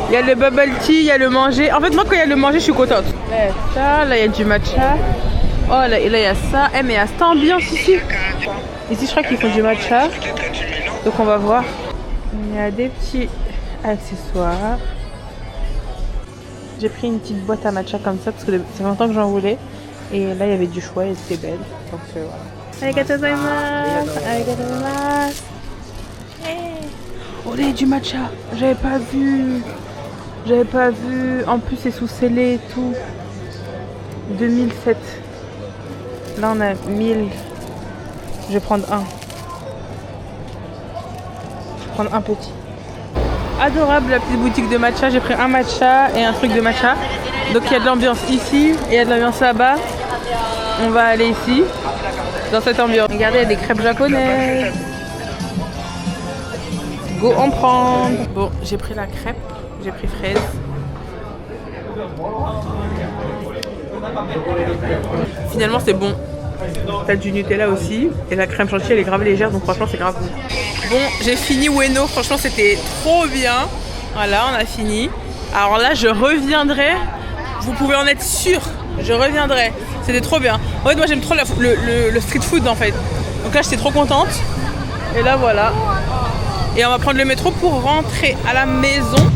Il y a le bubble tea, il y a le manger. En fait, moi, quand il y a le manger, je suis contente. Là, il y a ça, là, il y a du matcha. Oh, là, il y a ça. Eh, mais il y a cette ambiance ici. Ici, je crois qu'ils font du matcha. Donc, on va voir. Il y a des petits accessoires. J'ai pris une petite boîte à matcha comme ça parce que c'est longtemps que j'en voulais. Et là, il y avait du choix et c'était belle. Donc, voilà. Arigatou gozaimasu. Arigatou gozaimasu. Oh, là, il y a du matcha. J'avais pas vu. En plus, c'est sous scellé et tout. 2007. Là, on a 1000. Je vais prendre un. Je vais prendre un petit. Adorable la petite boutique de matcha. J'ai pris un matcha et un truc de matcha. Donc, il y a de l'ambiance ici et il y a de l'ambiance là-bas. On va aller ici, dans cette ambiance. Regardez, il y a des crêpes japonaises. Go en prendre. Bon, j'ai pris la crêpe, j'ai pris fraise. Finalement, c'est bon. T'as du Nutella aussi. Et la crème chantilly, elle est grave légère, donc franchement, c'est grave bon. Bon, j'ai fini Ueno. Franchement, c'était trop bien. Voilà, on a fini. Alors là, je reviendrai. Vous pouvez en être sûr. Je reviendrai. C'était trop bien. En fait, moi, j'aime trop le street food, en fait. Donc là, j'étais trop contente. Et là, voilà. Et on va prendre le métro pour rentrer à la maison.